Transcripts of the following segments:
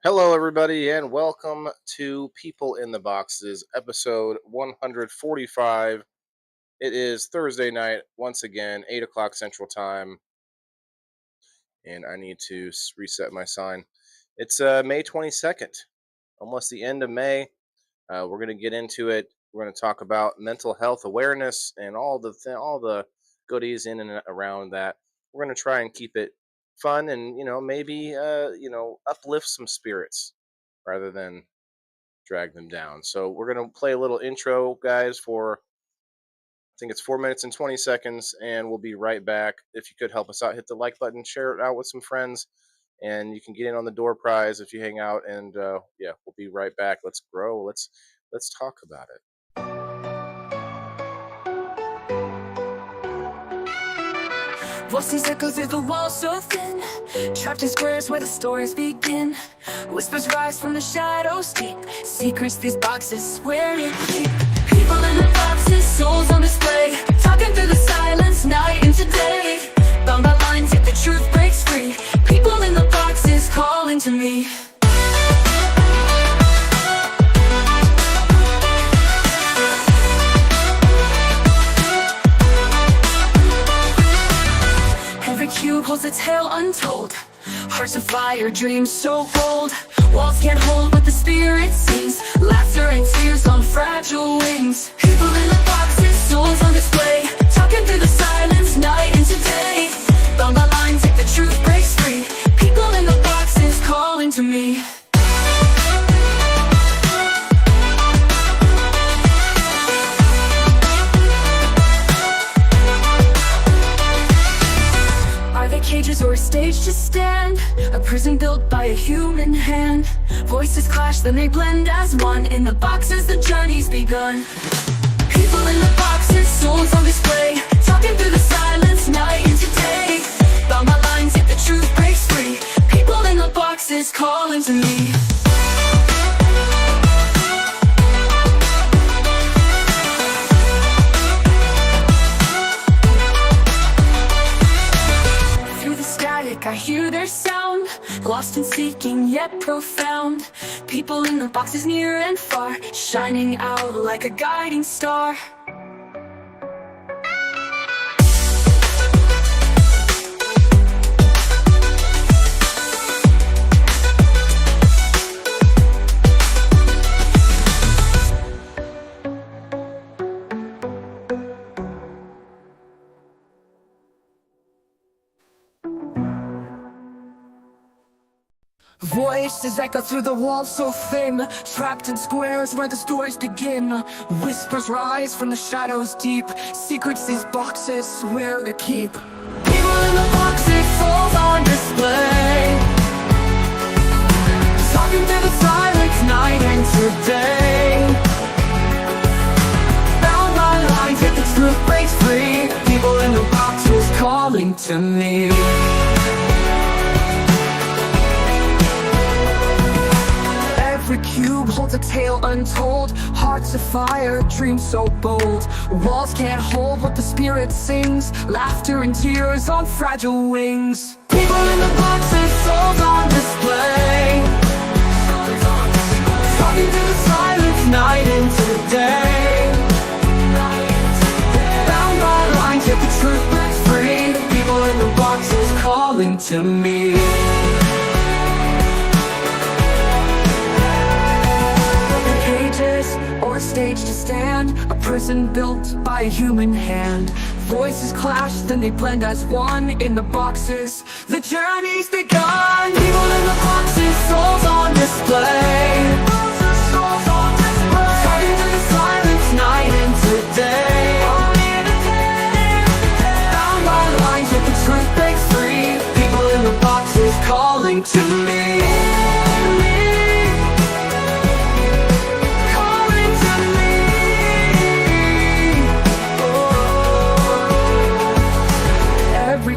Hello, everybody, and welcome to People in the Boxes, episode 145. It is Thursday night, once again, 8 o'clock Central Time, and I need to reset my sign. It's May 22nd, almost the end of May. We're going to get into it. We're going to talk about mental health awareness and all the goodies in and around that. We're going to try and keep it fun and maybe uplift some spirits rather than drag them down. So we're going to play a little intro, guys, for I think it's 4 minutes and 20 seconds, and we'll be right back. If you could help us out, hit the like button, share it out with some friends, and you can get in on the door prize if you hang out. And yeah, we'll be right back. Let's grow. Let's talk about it. Voices echo through the walls so thin, trapped in squares where the stories begin. Whispers rise from the shadows deep, secrets these boxes swear to keep. People in the boxes, souls on display, talking through the silence, night into day. Bound by lines, yet the truth breaks free. People in the boxes calling to me. Cube holds a tale untold, hearts of fire, dreams so bold. Walls can't hold what the spirit sings, laughter and tears on fragile wings. People in the boxes, souls on display, talking through the silence, night into day. Bound by lines, like the truth breaks free. People in the boxes calling to me. Cages or a stage to stand, a prison built by a human hand. Voices clash, then they blend as one. In the boxes, the journey's begun. People in the boxes, souls on display, talking through the silence, night into day. Bound by lines, yet the truth breaks free. People in the boxes calling to me. I hear their sound, lost and seeking yet profound. People in the boxes near and far, shining out like a guiding star. Voices echo through the walls so thin, trapped in squares where the stories begin. Whispers rise from the shadows deep, secrets these boxes swear to keep. People in the boxes, souls on display, talking through the silence, night into day. Bound by lines, yet the truth breaks free. People in the boxes calling to me. Every cube holds a tale untold, hearts of fire, dreams so bold. Walls can't hold what the spirit sings, laughter and tears on fragile wings. People in the boxes, souls on display, talking through the silence, night into day. Bound by lines, yet the truth breaks free. People in the boxes calling to me. Or a stage to stand, a prison built by a human hand. Voices clash, then they blend as one. In the boxes, the journey's begun. People in the boxes, souls on display, talking through the silence, night into day. Bound by lines, yet the truth breaks free. People in the boxes calling to me.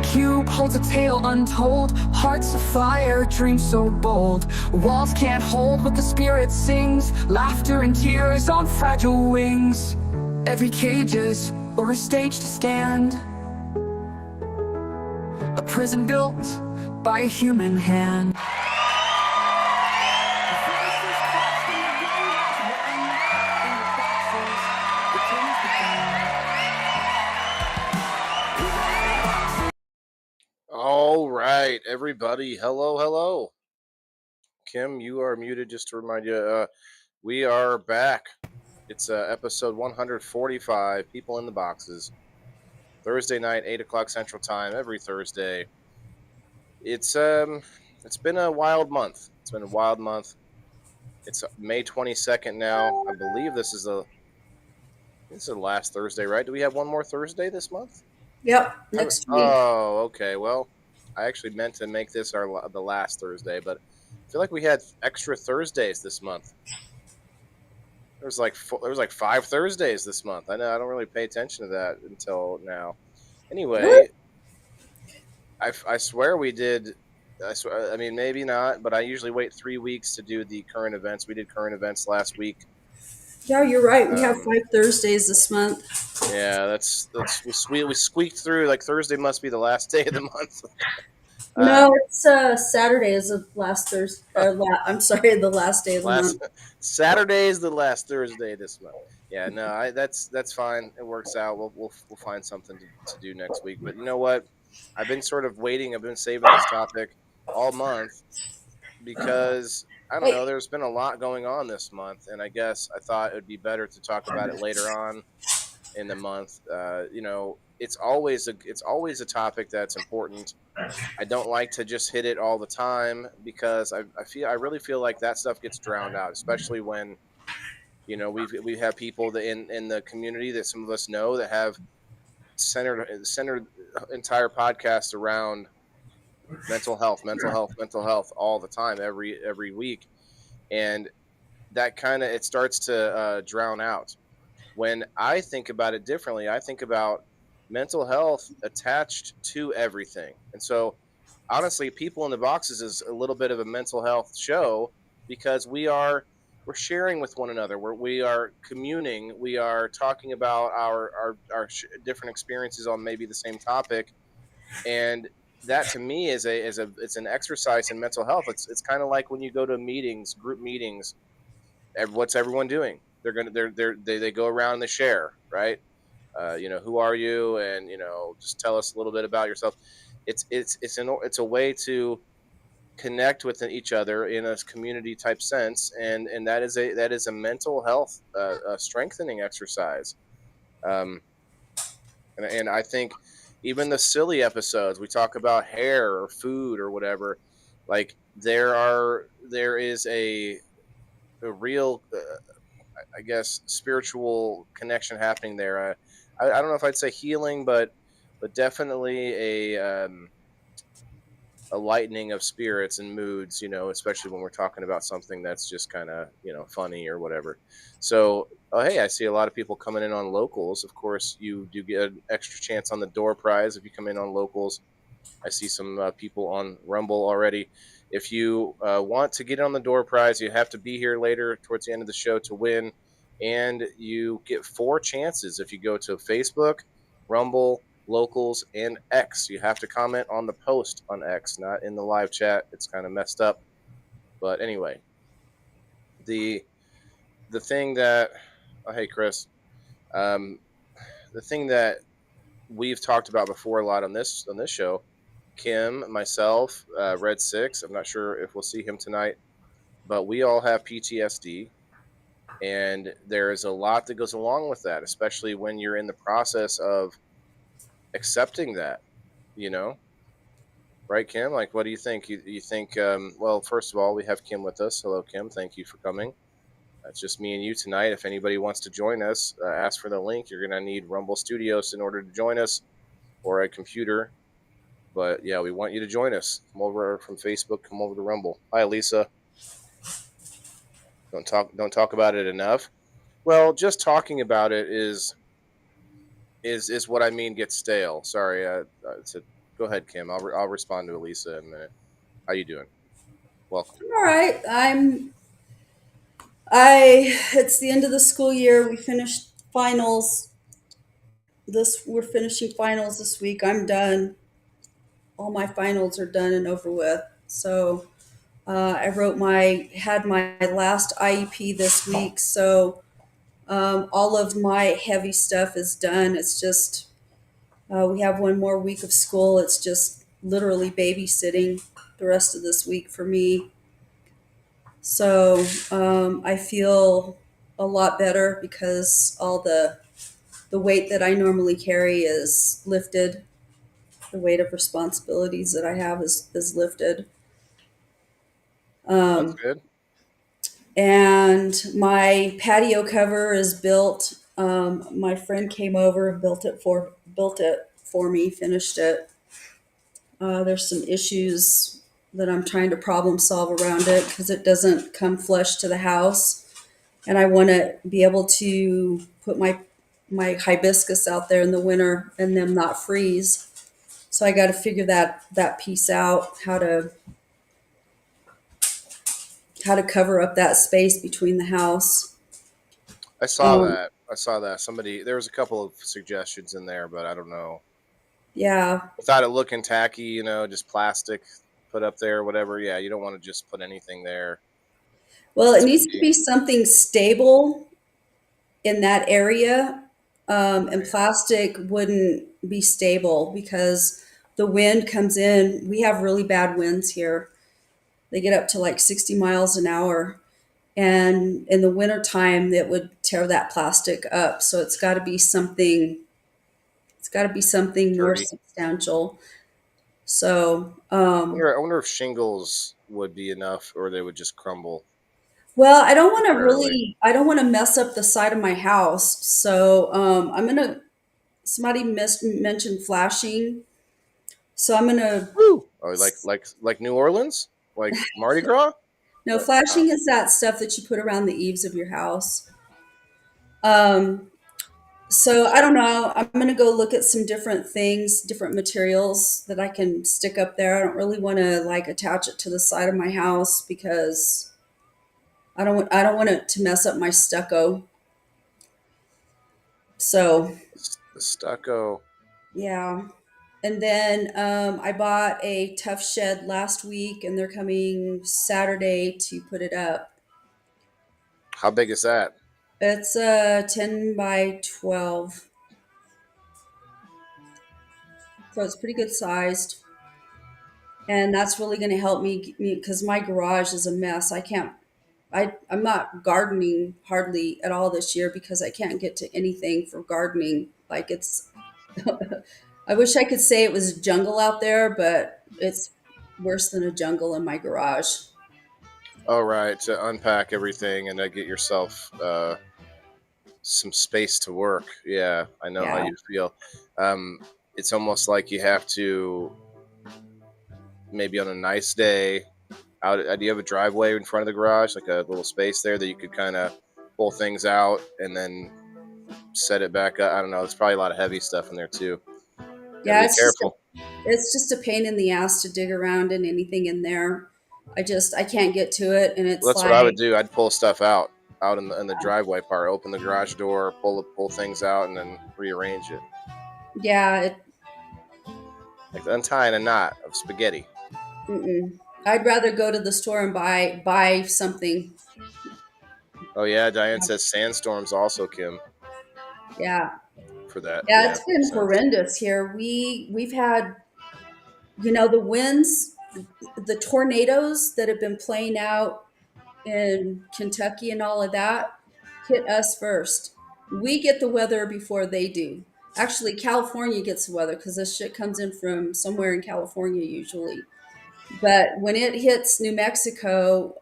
Cube holds a tale untold, hearts of fire, dreams so bold. Walls can't hold what the spirit sings, laughter and tears on fragile wings. Every cage is or a stage to stand, a prison built by a human hand. right, everybody. Hello, hello. Kim, you are muted. Just to remind you, we are back. It's episode 145. People in the boxes. Thursday night, 8 o'clock Central Time. Every Thursday. It's um, it's been a wild month. It's been a wild month. It's May 22nd now. I believe this is the last Thursday, right? Do we have one more Thursday this month? Yep, next week. Oh, okay. Well, I actually meant to make this the last Thursday, but I feel like we had extra Thursdays this month. There was like 5 Thursdays this month. I know I don't really pay attention to that until now. Anyway, Really? I swear we did. I mean, maybe not, but I usually wait 3 weeks to do the current events. We did current events last week. Yeah, you're right. We have Um, 5 Thursdays this month. Yeah, that's we squeaked through. Like Thursday must be the last day of the month. No, it's Saturday is the last Thursday. I'm sorry, the last day of the Last month. Saturday is the last Thursday this month. Yeah, no, that's fine. It works out. We'll find something to do next week. But you know what? I've been sort of waiting. I've been saving this topic all month because I don't Wait, know. There's been a lot going on this month, and I guess I thought it would be better to talk about it later on in the month. It's always a topic that's important. I don't like to just hit it all the time because I really feel like that stuff gets drowned out, especially when we have people that in the community that some of us know that have centered entire podcasts around mental health all the time, every week, and that kind of it starts to drown out. When I think about it differently, I think about mental health attached to everything. And so, honestly, People in the Boxes is a little bit of a mental health show because we're sharing with one another. We are communing. We are talking about our different experiences on maybe the same topic, and that to me is it's an exercise in mental health. It's kind of like when you go to meetings, group meetings. What's everyone doing? They go around and they share, right? Who are you, and just tell us a little bit about yourself. It's a way to connect with each other in a community type sense, and that is a mental health strengthening exercise. Um, and I think even the silly episodes we talk about hair or food or whatever, like there is a real I guess spiritual connection happening there. I don't know if I'd say healing, but definitely a lightening of spirits and moods. Especially when we're talking about something that's just kind of funny or whatever. So, oh hey, I see a lot of people coming in on locals. Of course, you do get an extra chance on the door prize if you come in on locals. I see some people on Rumble already. If you want to get on the door prize, you have to be here later towards the end of the show to win. And you get 4 chances if you go to Facebook, Rumble, Locals, and X. You have to comment on the post on X, not in the live chat. It's kind of messed up. But anyway, the the thing that oh, hey Chris, um, the thing that we've talked about before a lot on this show, Kim, myself, Red Six. I'm not sure if we'll see him tonight, but we all have PTSD, and there is a lot that goes along with that, especially when you're in the process of accepting that. You know, right, Kim? Like, what do you think? You think? Well, first of all, we have Kim with us. Hello, Kim. Thank you for coming. It's just me and you tonight. If anybody wants to join us, ask for the link. You're going to need Rumble Studios in order to join us, or a computer. But yeah, we want you to join us. Come over from Facebook. Come over to Rumble. Hi, Lisa. Don't talk about it enough. Well, just talking about it is what I mean gets stale. Sorry. Go ahead, Kim. I'll respond to Lisa in a minute. How you doing? Welcome. all right. It's the end of the school year. We finished finals. We're finishing finals this week. I'm done. All my finals are done and over with. So had my last IEP this week. So all of my heavy stuff is done. It's just we have one more week of school. It's just literally babysitting the rest of this week for me. So I feel a lot better because all the weight that I normally carry is lifted. The weight of responsibilities that I have is lifted. That's Um, good. and my patio cover is built. My friend came over and built it for me, finished it. There's some issues that I'm trying to problem solve around it because it doesn't come flush to the house, and I want to be able to put my hibiscus out there in the winter and them not freeze. So I got to figure that piece out, how to cover up that space between the house. I saw Um, that. I saw that. Somebody there was a couple of suggestions in there, but I don't know. yeah. Without it looking tacky, just plastic put up there, whatever. Yeah, you don't want to just put anything there. Well, it It's needs to empty. be something stable in that area, and plastic wouldn't be stable because the wind comes in. We have really bad winds here. They get up to like 60 miles an hour. And in the wintertime, it would tear that plastic up. So it's got to be something more Sturdy. substantial. So, I wonder if shingles would be enough, or they would just crumble well, temporarily. I don't want to mess up the side of my house. So, somebody mentioned flashing. So I'm going to, Woo! Oh, like New Orleans, like Mardi Gras. no, Oh, flashing is that stuff that you put around the eaves of your house. Um, so I don't know. I'm going to go look at some different things, different materials that I can stick up there. I don't really want to like attach it to the side of my house because I don't want it to mess up my stucco. So, the stucco. yeah. And then I bought a tough shed last week and they're coming Saturday to put it up. How big is that? It's 10 by 12. So it's pretty good sized. And that's really going to help me because my garage is a mess. I'm not gardening hardly at all this year because I can't get to anything for gardening. Like it's, I wish I could say it was a jungle out there, but it's worse than a jungle in my garage. Oh, right, to unpack everything and get yourself some space to work. Yeah, I know how Yeah. you feel. Um, it's almost like you have to, maybe on a nice day, out. Do you have a driveway in front of the garage, like a little space there that you could kind of pull things out and then set it back up? I don't know. There's probably a lot of heavy stuff in there too. Got to Yeah, be careful. it's just a pain in the ass to dig around in anything in there. I can't get to it and Well, it's that's what I would like, do. I'd pull stuff out in the driveway part. Open the garage door, pull things out, and then rearrange it, yeah, like untying a knot of spaghetti. mm-mm. I'd rather go to the store and buy something. Oh yeah, Diane says sandstorms also, Kim, Yeah. for that. Yeah, Yeah, it's been makes sense. horrendous here. We've had, the winds, the tornadoes that have been playing out in Kentucky and all of that hit us first. We get the weather before they do. Actually, California gets the weather because this shit comes in from somewhere in California usually. But when it hits New Mexico,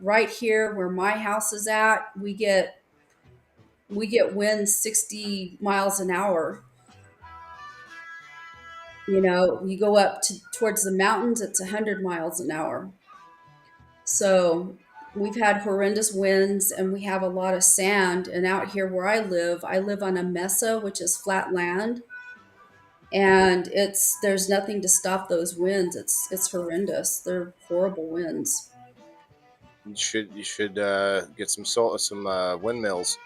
right here where my house is at, we get winds 60 miles an hour. You go up towards the mountains, it's 100 miles an hour. So we've had horrendous winds and we have a lot of sand. And out here where I live on a mesa, which is flat land. And there's nothing to stop those winds. It's horrendous. They're horrible winds. You should get some windmills.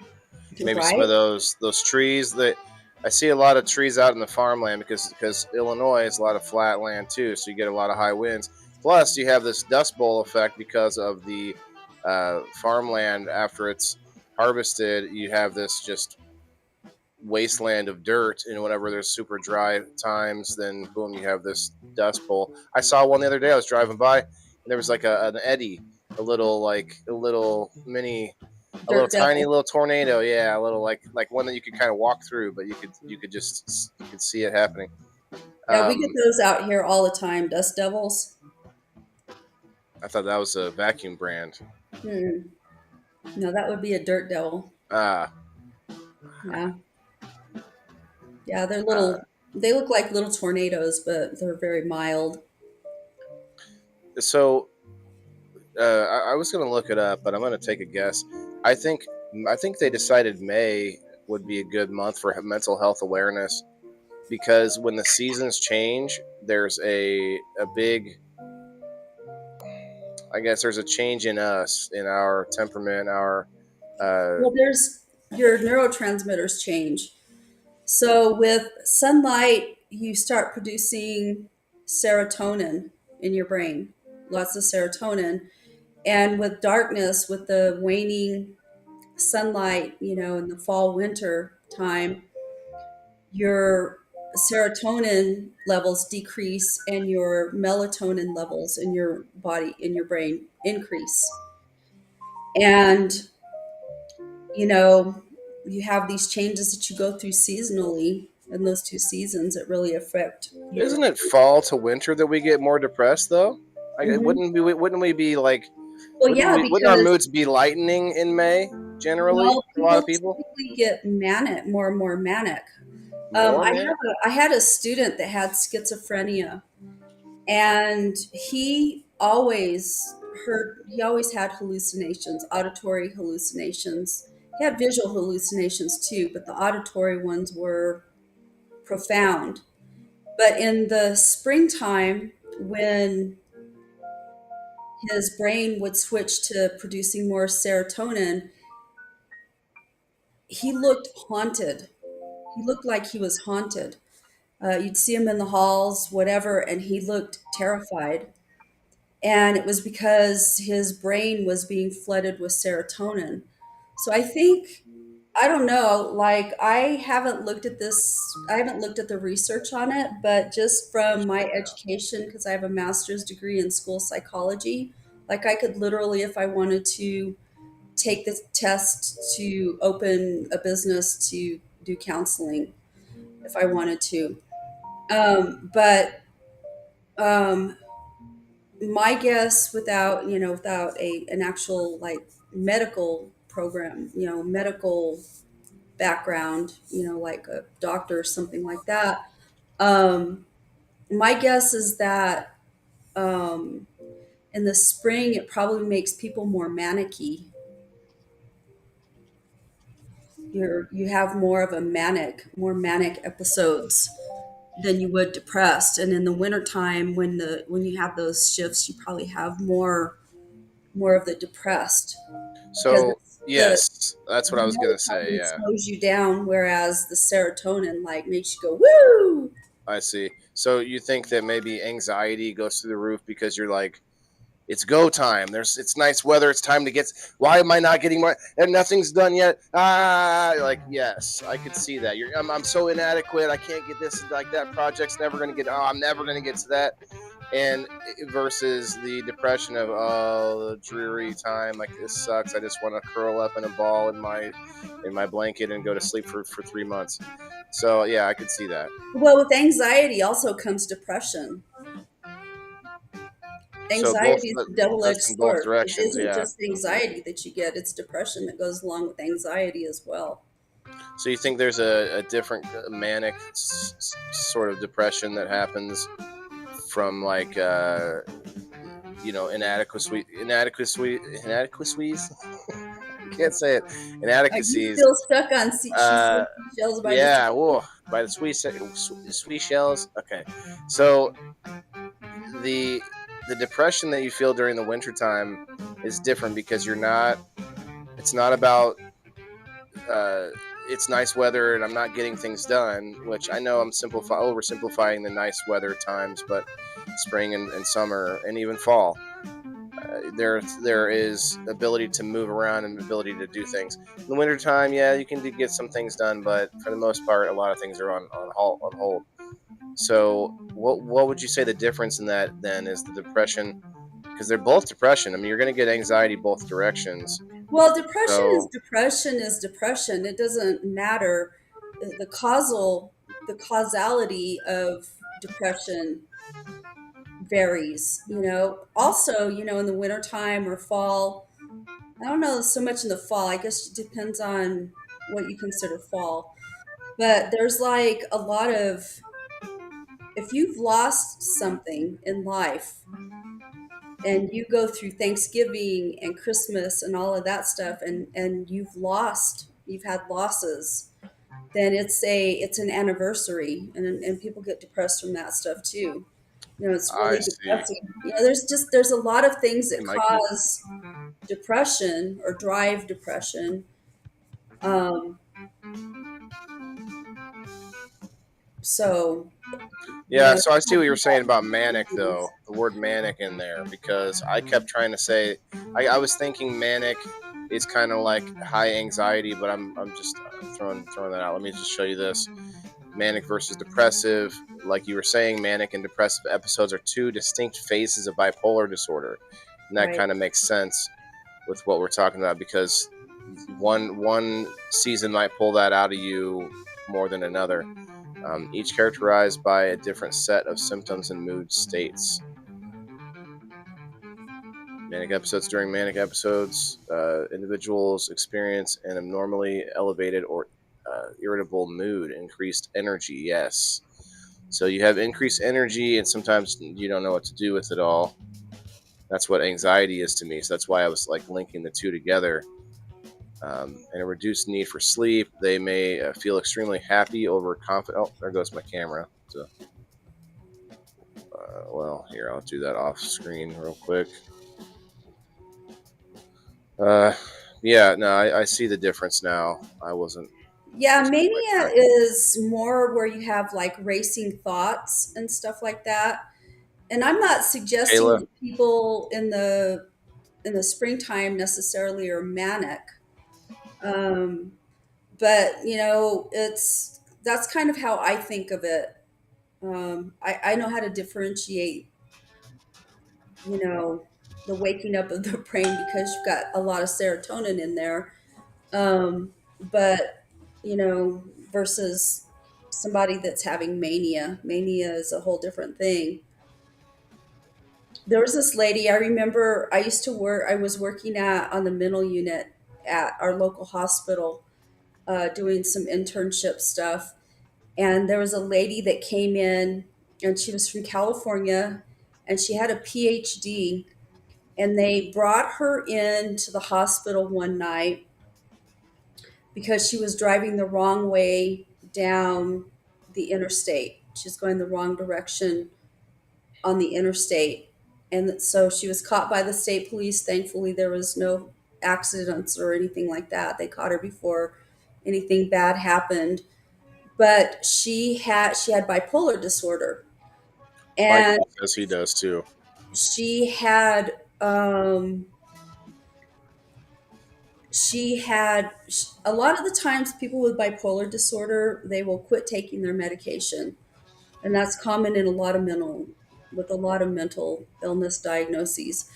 Maybe some of Right? those trees that I see a lot of trees out in the farmland because Illinois is a lot of flat land too, so you get a lot of high winds. Plus, you have this dust bowl effect because of the farmland after it's harvested. You have this just wasteland of dirt, and whenever there's super dry times, then boom, you have this dust bowl. I saw one the other day. I was driving by, and there was like an eddy, a little mini, a little Dirt tiny devil. little tornado. Yeah, a little like one that you could kind of walk through, but you could see it happening. Yeah, we get those out here all the time. Dust devils. I thought that was a vacuum brand. No, that would be a dirt devil. Ah, Yeah. Yeah, they're little. They look like little tornadoes, but they're very mild. so I was gonna look it up, but I'm gonna take a guess. I think they decided May would be a good month for mental health awareness, because when the seasons change, there's a big, I guess there's a change in us, in our temperament, our Well, there's your neurotransmitters change. So with sunlight, you start producing serotonin in your brain, lots of serotonin. And with darkness, with the waning sunlight, in the fall, winter time, your serotonin levels decrease and your melatonin levels in your body, in your brain, increase. And, you know, you have these changes that you go through seasonally, and those two seasons that really affect your. Isn't it fall to winter that we get more depressed though? Like, Mhm. wouldn't we be like, Well, yeah, wouldn't our because moods be lightening in May generally well, for a lot of people people? typically get manic, more and more manic. More I man. have I had a student that had schizophrenia, and he always had hallucinations, auditory hallucinations. He had visual hallucinations too, but the auditory ones were profound. But in the springtime, when his brain would switch to producing more serotonin, he looked haunted. He looked like he was haunted. You'd see him in the halls, whatever, and he looked terrified. And it was because his brain was being flooded with serotonin. So I think, I don't know, like I haven't looked at the research on it, but just from my education, because I have a master's degree in school psychology, like I could literally, if I wanted to, take the test to open a business to do counseling if I wanted to. But um, my guess, without an actual like medical program, medical background, like a doctor or something like that, um, my guess is that um, in the spring it probably makes people more manicky. You have more manic episodes than you would depressed. And in the wintertime, when you have those shifts, you probably have more of the depressed, because So it's yes, that's what I the was gonna say. melatonin Yeah, slows you down, whereas the serotonin like makes you go woo. I see. So you think that maybe anxiety goes through the roof because you're like, it's go time. It's nice weather. It's time to get. Why am I not getting my? And nothing's done yet. Ah, like yes, I could see that. I'm so inadequate. I can't get this. Like that project's never going to get. Oh, I'm never going to get to that. And versus the depression of, oh, the dreary time. Like this sucks. I just want to curl up in a ball in my blanket and go to sleep for 3 months. So yeah, I could see that. Well, with anxiety also comes depression. So both, Anxiety is a double-edged that's in both sword. It directions. isn't Yeah. just anxiety that you get, it's depression that goes along with anxiety as well. So you think there's a different manic sort of depression that happens from like inadequacies. I can't say it. Are you Inadequacies. still stuck on she Uh, said shells by the yeah. Whoa, by the sweet shells. Okay. So the depression that you feel during the wintertime is different because you're not. It's not about it's nice weather and I'm not getting things done, which I know I'm oversimplifying the nice weather times, but spring and summer and even fall, there is ability to move around and ability to do things. In the wintertime, yeah, you can get some things done, but for the most part, a lot of things are on hold. So, what would you say the difference in that then is the depression? Because they're both depression. I mean, you're going to get anxiety both directions. Well, depression is So, depression is depression. It doesn't matter. The the causality of depression varies, you know. Also, you know, in the wintertime or fall, I don't know so much in the fall. I guess it depends on what you consider fall. But there's like a lot of, if you've lost something in life and you go through Thanksgiving and Christmas and all of that stuff and you've had losses, then it's an anniversary and people get depressed from that stuff too. You know, it's I really see. depressing. You know, there's a lot of things Hey, that Mikey. cause depression or drive depression. Um, so you Yeah, know, so I see what you were saying about manic, though. The word manic in there, because I kept trying to say, I was thinking manic is kind of like high anxiety, but I'm just throwing that out. Let me just show you this. Manic versus depressive. Like you were saying, manic and depressive episodes are two distinct phases of bipolar disorder. And that right. kind of makes sense with what we're talking about because one season might pull that out of you more than another. Each characterized by a different set of symptoms and mood states. Manic episodes. During manic episodes, individuals experience an abnormally elevated or irritable mood, increased energy. Yes. So you have increased energy, and sometimes you don't know what to do with it all. That's what anxiety is to me. So that's why I was like linking the two together. And a reduced need for sleep. They may feel extremely happy, overconfident. Oh, there goes my camera. So, well, here, I'll do that off screen real quick. Uh, yeah, no, I see the difference now. I Yeah, wasn't quite mania tracking. is more where you have like racing thoughts and stuff like that. And I'm not suggesting Kayla, that people in the springtime necessarily are manic. Um, but you know, it's that's kind of how I think of it. I know how to differentiate, you know, the waking up of the brain because you've got a lot of serotonin in there. But you know, versus somebody that's having mania. Mania is a whole different thing. There was this lady I remember. I used to work. I was working at on the mental unit at our local hospital, doing some internship stuff. And there was a lady that came in, and she was from California, and she had a PhD. And they brought her into the hospital one night because she was driving the wrong way down the interstate. She was going the wrong direction on the interstate. And so she was caught by the state police. Thankfully, there was no accidents or anything like that. They caught her before anything bad happened. But she had bipolar disorder, and Michael says he does too. she had um, a lot of the times people with bipolar disorder, they will quit taking their medication, and that's common in a lot of mental illness diagnoses.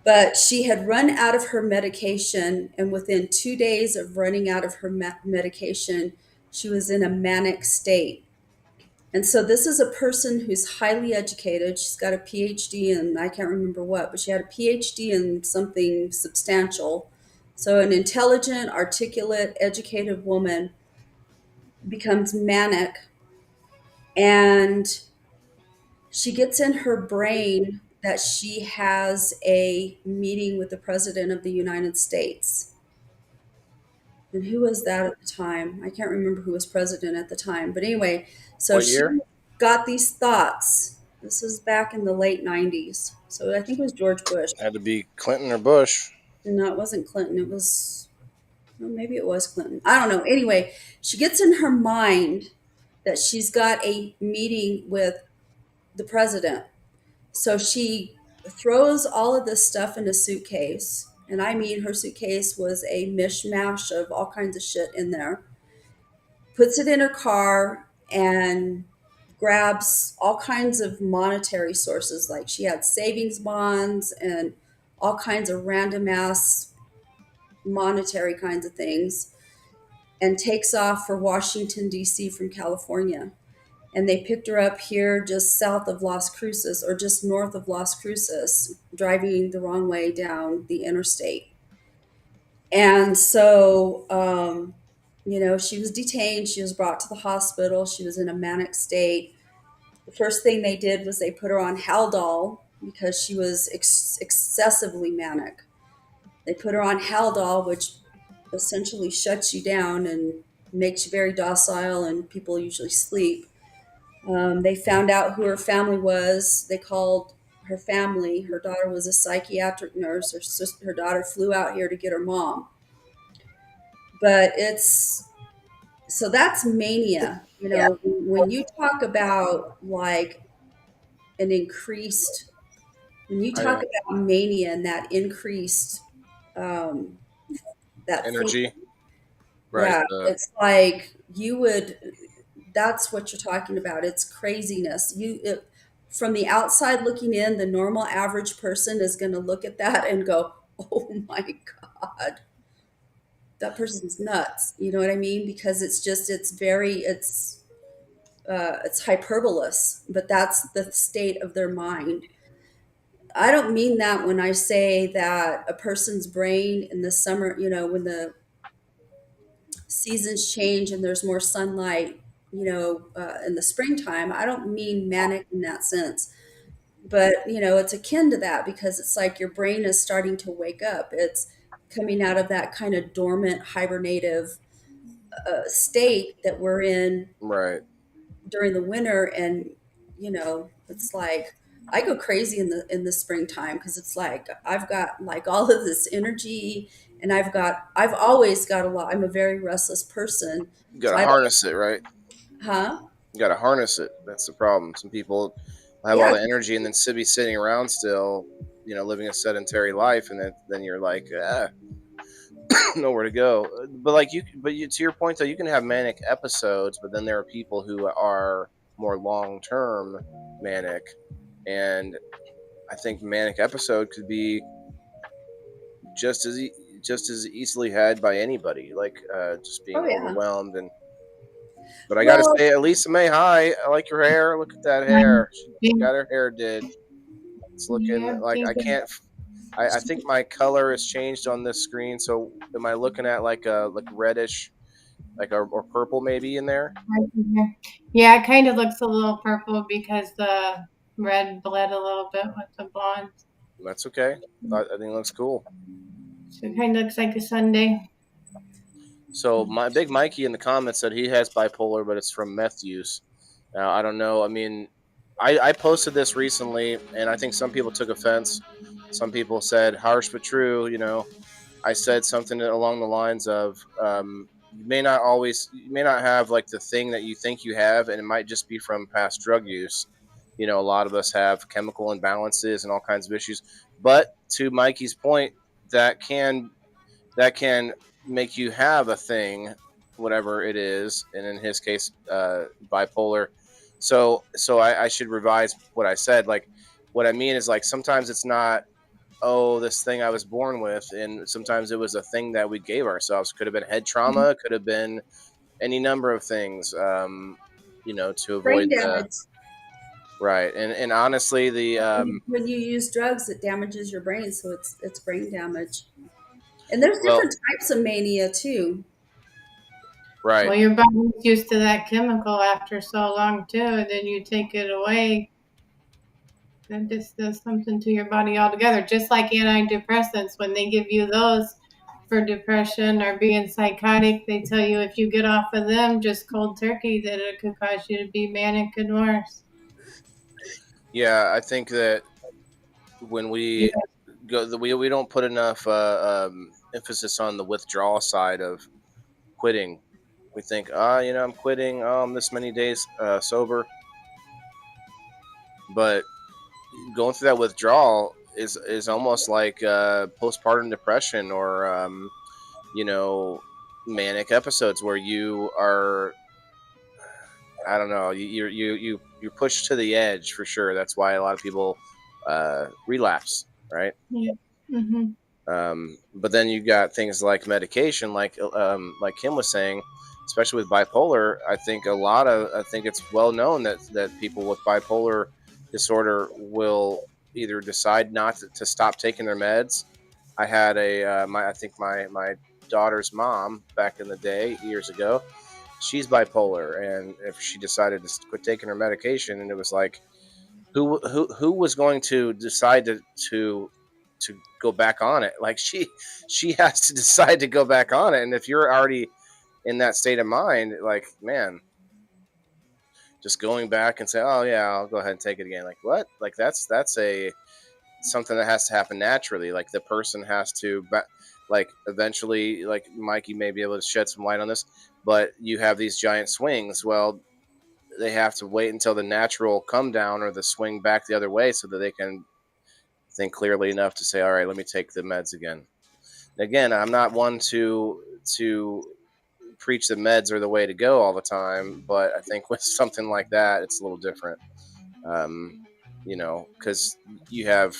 But she had run out of her medication, and within 2 days of running out of her medication, she was in a manic state. And so this is a person who's highly educated. She's got a PhD in, I can't remember what, but she had a PhD in something substantial. So an intelligent, articulate, educated woman becomes manic, and she gets in her brain that she has a meeting with the president of the United States. And who was that at the time? I can't remember who was president at the time. But anyway, so What she year? got these thoughts. This was back in the late 90s. So I think it was George Bush. Had to be Clinton or Bush. No, it wasn't Clinton. It was, well, maybe it was Clinton. I don't know. Anyway, she gets in her mind that she's got a meeting with the president. So she throws all of this stuff in a suitcase. And I mean, her suitcase was a mishmash of all kinds of shit in there. Puts it in her car and grabs all kinds of monetary sources. Like she had savings bonds and all kinds of random ass monetary kinds of things, and takes off for Washington, D.C. from California. And they picked her up here just south of Las Cruces, or just north of Las Cruces, driving the wrong way down the interstate. And so, she was detained. She was brought to the hospital. She was in a manic state. The first thing they did was they put her on Haldol because she was excessively manic. They put her on Haldol, which essentially shuts you down and makes you very docile, and people usually sleep. They found out who her family was. They called her family. Her daughter was a psychiatric nurse. Her daughter flew out here to get her mom. But so that's mania. When you talk about like an increased, when you talk about mania and that increased, that energy, right? yeah, it's like that's what you're talking about. It's craziness. From the outside looking in, the normal average person is going to look at that and go, "Oh my God, that person's nuts." You know what I mean? Because it's hyperbolous, but that's the state of their mind. I don't mean that when I say that a person's brain in the summer, when the seasons change and there's more sunlight, in the springtime. I don't mean manic in that sense, but it's akin to that because it's like your brain is starting to wake up. It's coming out of that kind of dormant, hibernative state that we're in Right. during the winter, and it's like I go crazy in the springtime because it's like I've got like all of this energy, and I've always got a lot. I'm a very restless person. You So gotta harness it, right? huh? You gotta harness it. That's the problem. Some people have all Yeah. the energy and then be sitting around still, living a sedentary life, and then you're like, nowhere to go. But to your point though, you can have manic episodes, but then there are people who are more long term manic, and I think manic episode could be just as easily had by anybody, like just being Oh yeah. overwhelmed. But I gotta Well, say, Lisa May, hi, I like your hair. Look at that hair. She got her hair did. It's looking like I can't. I think my color has changed on this screen. So am I looking at like a reddish, or purple maybe in there? Yeah, it kind of looks a little purple because the red bled a little bit with the blonde. That's okay. I think it looks cool. So it kind of looks like a sundae. So my big Mikey in the comments said he has bipolar, but it's from meth use. Now I don't know. I mean, I posted this recently, and I think some people took offense. Some people said harsh but true. I said something along the lines of you may not have like the thing that you think you have, and it might just be from past drug use. A lot of us have chemical imbalances and all kinds of issues. But to Mikey's point, that can make you have a thing, whatever it is, and in his case, bipolar. So I should revise what I said. Like, what I mean is, like, sometimes it's not, oh, this thing I was born with, and sometimes it was a thing that we gave ourselves. Could have been head trauma, could have been any number of things, to avoid brain damage. Right, and honestly, When you use drugs, it damages your brain, so it's brain damage. And there's different types of mania too. Right. Well, your body's used to that chemical after so long too, and then you take it away. That just does something to your body altogether. Just like antidepressants, when they give you those for depression or being psychotic, they tell you if you get off of them just cold turkey, that it could cause you to be manic and worse. Yeah, I think that when we we don't put enough emphasis on the withdrawal side of quitting. We think, I'm quitting. I'm this many days sober. But going through that withdrawal, is almost like postpartum depression or you know, manic episodes where you are, I don't know, you're pushed to the edge for sure. That's why a lot of people relapse, right? Yeah. Hmm. But then you got things like medication, like Kim was saying, especially with bipolar. I think it's well known that people with bipolar disorder will either decide not to stop taking their meds. I had I think my daughter's mom back in the day, years ago, she's bipolar, and if she decided to quit taking her medication, and it was like, who was going to decide to go back on it? Like she has to decide to go back on it, and if you're already in that state of mind, like, man, just going back and say, oh yeah, I'll go ahead and take it again, like, what? Like, that's a something that has to happen naturally. Like, the person has to like, eventually, like, Mikey may be able to shed some light on this, but you have these giant swings. Well, they have to wait until the natural come down or the swing back the other way so that they can think clearly enough to say, all right, let me take the meds again. Again, I'm not one to preach that meds are the way to go all the time, but I think with something like that, it's a little different. You know, because you have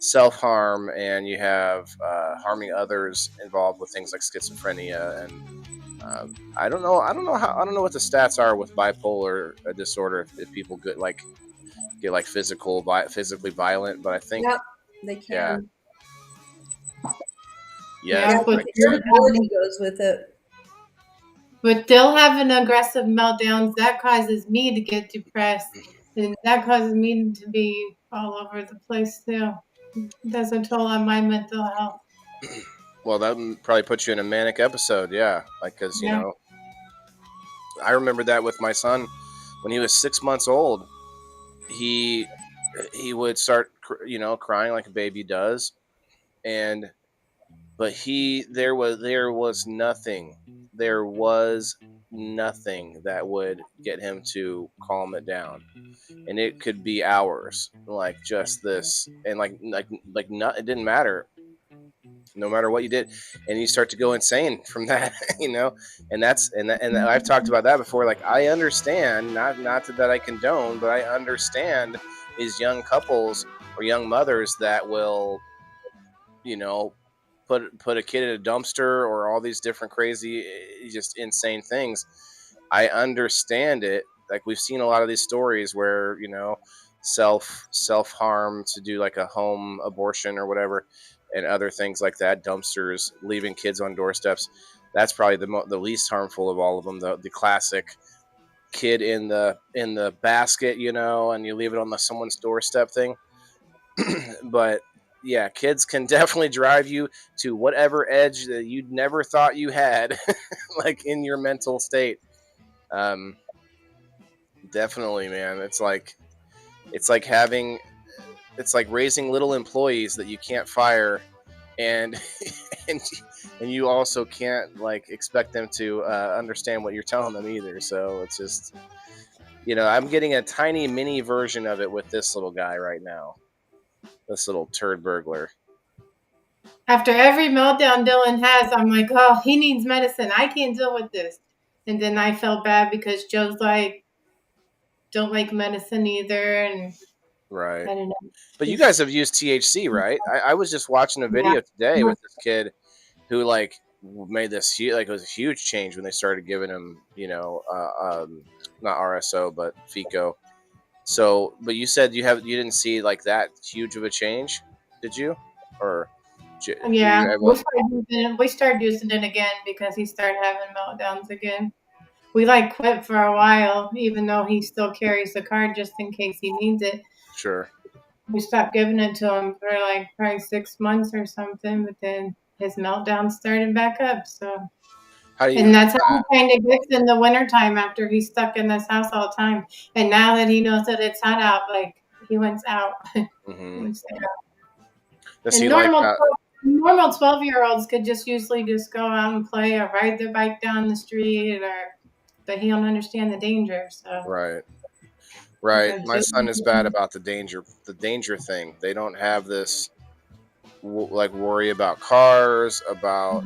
self-harm and you have harming others involved with things like schizophrenia, and I don't know what the stats are with bipolar disorder, if people get like physically violent, but I think, Yep, they can. yeah, Yeah, Yeah, but like, irritability goes with it. But still having aggressive meltdowns, that causes me to get depressed, and that causes me to be all over the place too. That's a toll on my mental health. well, that probably puts you in a manic episode, yeah, like, because you Yeah. know, I remember that with my son when he was 6 months old. He would start, crying like a baby does, and but there was nothing that would get him to calm it down, and it could be hours, like, just this, and like not, it didn't matter, no matter what you did, and you start to go insane from that. And I've talked about that before. Like, I understand, not that I condone, but I understand these young couples or young mothers that will, you know, put a kid in a dumpster or all these different crazy, just insane things. I understand it. Like, we've seen a lot of these stories where, self harm to do like a home abortion or whatever, and other things like that, dumpsters, leaving kids on doorsteps. That's probably the least harmful of all of them. The classic kid in the basket, and you leave it on someone's doorstep thing. But yeah, kids can definitely drive you to whatever edge that you never thought you had, like, in your mental state. Definitely, man. It's like raising little employees that you can't fire, and and and you also can't, like, expect them to understand what you're telling them either. So it's just, I'm getting a tiny mini version of it with this little guy right now. This little turd burglar. After every meltdown Dylan has, I'm like, oh, he needs medicine. I can't deal with this. And then I felt bad because Joe's like, don't like medicine either. And Right. I don't know. But you guys have used THC, right? I was just watching a video today with this kid who, like, made this it was a huge change when they started giving him, not RSO but FECO. So, but you said you didn't see, like, that huge of a change, did you? Or yeah, we started using it again because he started having meltdowns again. We, like, quit for a while, even though he still carries the card just in case he needs it. Sure. We stopped giving it to him for like probably 6 months or something, but then his meltdown started back up. So, and that's how he kind of gets in the wintertime after he's stuck in this house all the time. And now that he knows that it's hot out, like, he went out. Mm-hmm. And normal 12-year-olds could just usually just go out and play or ride their bike down the street, but he don't understand the danger. So right. Right. But My Julie, son is bad about the danger thing. They don't have this like worry about cars, about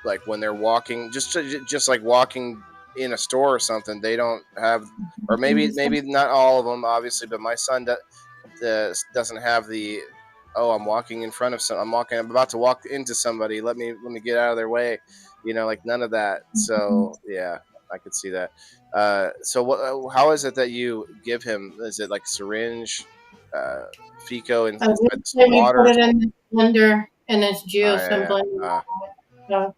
like when they're walking, just like walking in a store or something. They don't have, or maybe not all of them, obviously, but my son doesn't have the, oh, I'm walking in front of some, I'm about to walk into somebody. Let me get out of their way. Like none of that. So yeah, I could see that. So what? How is it that you give him? Is it like syringe, uh, Fico, and inside some we put water? it in the blender and it's juice and Yeah, blended. So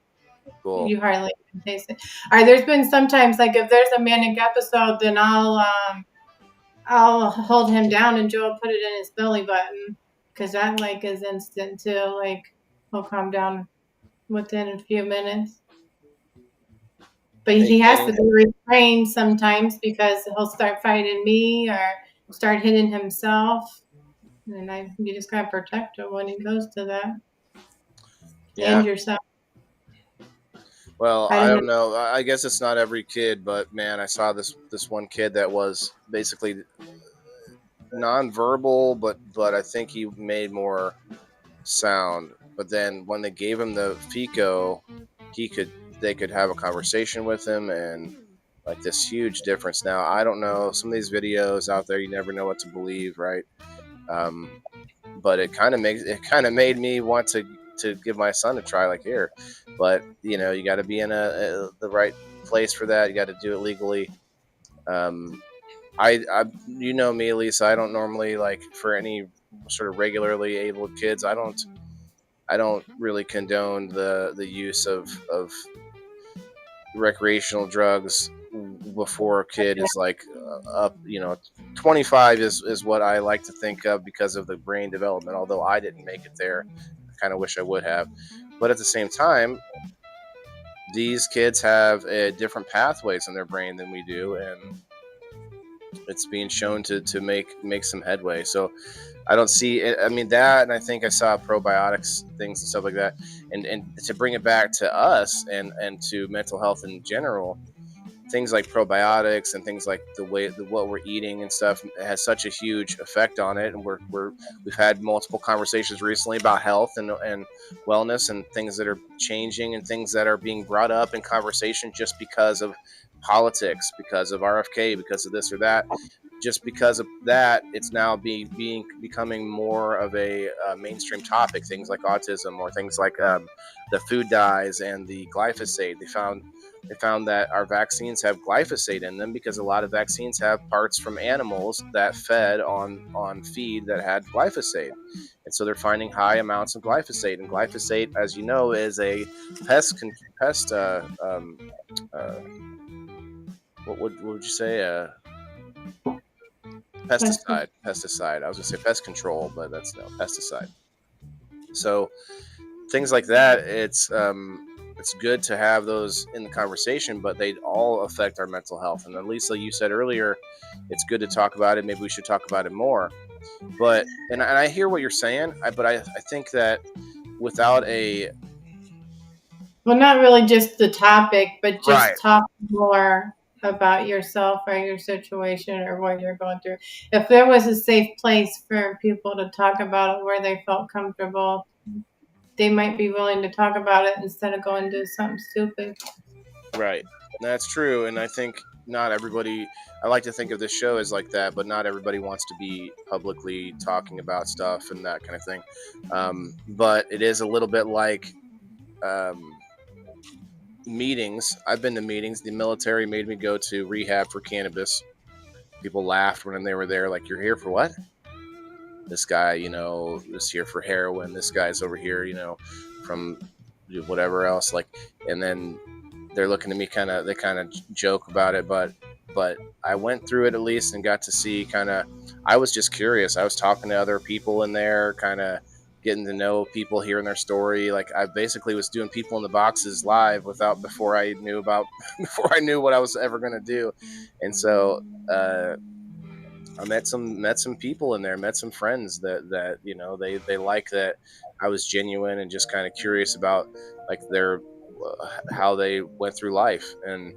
cool. you hardly even taste it. All right, there's been sometimes like if there's a manic episode, then I'll hold him down and Joe will put it in his belly button because that like is instant too. Like he'll calm down within a few minutes. But he has to be restrained sometimes because he'll start fighting me or start hitting himself. And you just gotta protect him when he goes to that. Yeah. And yourself. Well, I I don't don't know. I guess it's not every kid, but man, I saw this one kid that was basically nonverbal, but I think he made more sound. But then when they gave him the Fico, they could have a conversation with him, and like this huge difference. Now I don't know, some of these videos out there, you never know what to believe, right? But it kind of made me want to give my son a try, like here. But you got to be in the right place for that. You got to do it legally. I you know me, Lisa. I don't normally, like, for any sort of regularly abled kids. I don't really condone the use of recreational drugs before a kid is like up. 25 is what I like to think of because of the brain development. Although I didn't make it there, I kind of wish I would have. But at the same time, these kids have different pathways in their brain than we do, and it's being shown to make some headway. So I don't see it. I mean, that, and I think I saw probiotics things and stuff like that. And to bring it back to us and to mental health in general, things like probiotics and things like what we're eating and stuff has such a huge effect on it. And we've had multiple conversations recently about health and wellness and things that are changing and things that are being brought up in conversation just because of politics, because of RFK, because of this or that. Just because of that, it's now becoming more of a mainstream topic. Things like autism, or things like the food dyes and the glyphosate. They found that our vaccines have glyphosate in them because a lot of vaccines have parts from animals that fed on feed that had glyphosate, and so they're finding high amounts of glyphosate. And glyphosate, as you know, is a pest. What would you say? Pesticide. I was gonna say pest control, but that's no pesticide. So things like that, it's good to have those in the conversation, but they all affect our mental health. And then, Lisa, you said earlier, it's good to talk about it. Maybe we should talk about it more. But and I hear what you're saying, but I think that without well, not really just the topic, but just right. talk more about yourself or your situation or what you're going through. If there was a safe place for people to talk about it where they felt comfortable, they might be willing to talk about it instead of going to something stupid. Right. That's true. And I think not everybody, I like to think of this show as like that, but not everybody wants to be publicly talking about stuff and that kind of thing. But it is a little bit like meetings. I've been to meetings. The military made me go to rehab for cannabis. People laughed when they were there, like, you're here for what? This guy, is here for heroin. This guy's over here, from whatever else. Like, and then they're looking at me they kind of joke about it, but I went through it at least and got to see I was just curious. I was talking to other people in there, kind of getting to know people, hearing their story. Like, I basically was doing People in the Boxes live before I knew what I was ever going to do. And so, I met some people in there, met some friends that they like that I was genuine and just kind of curious about, like, their how they went through life. And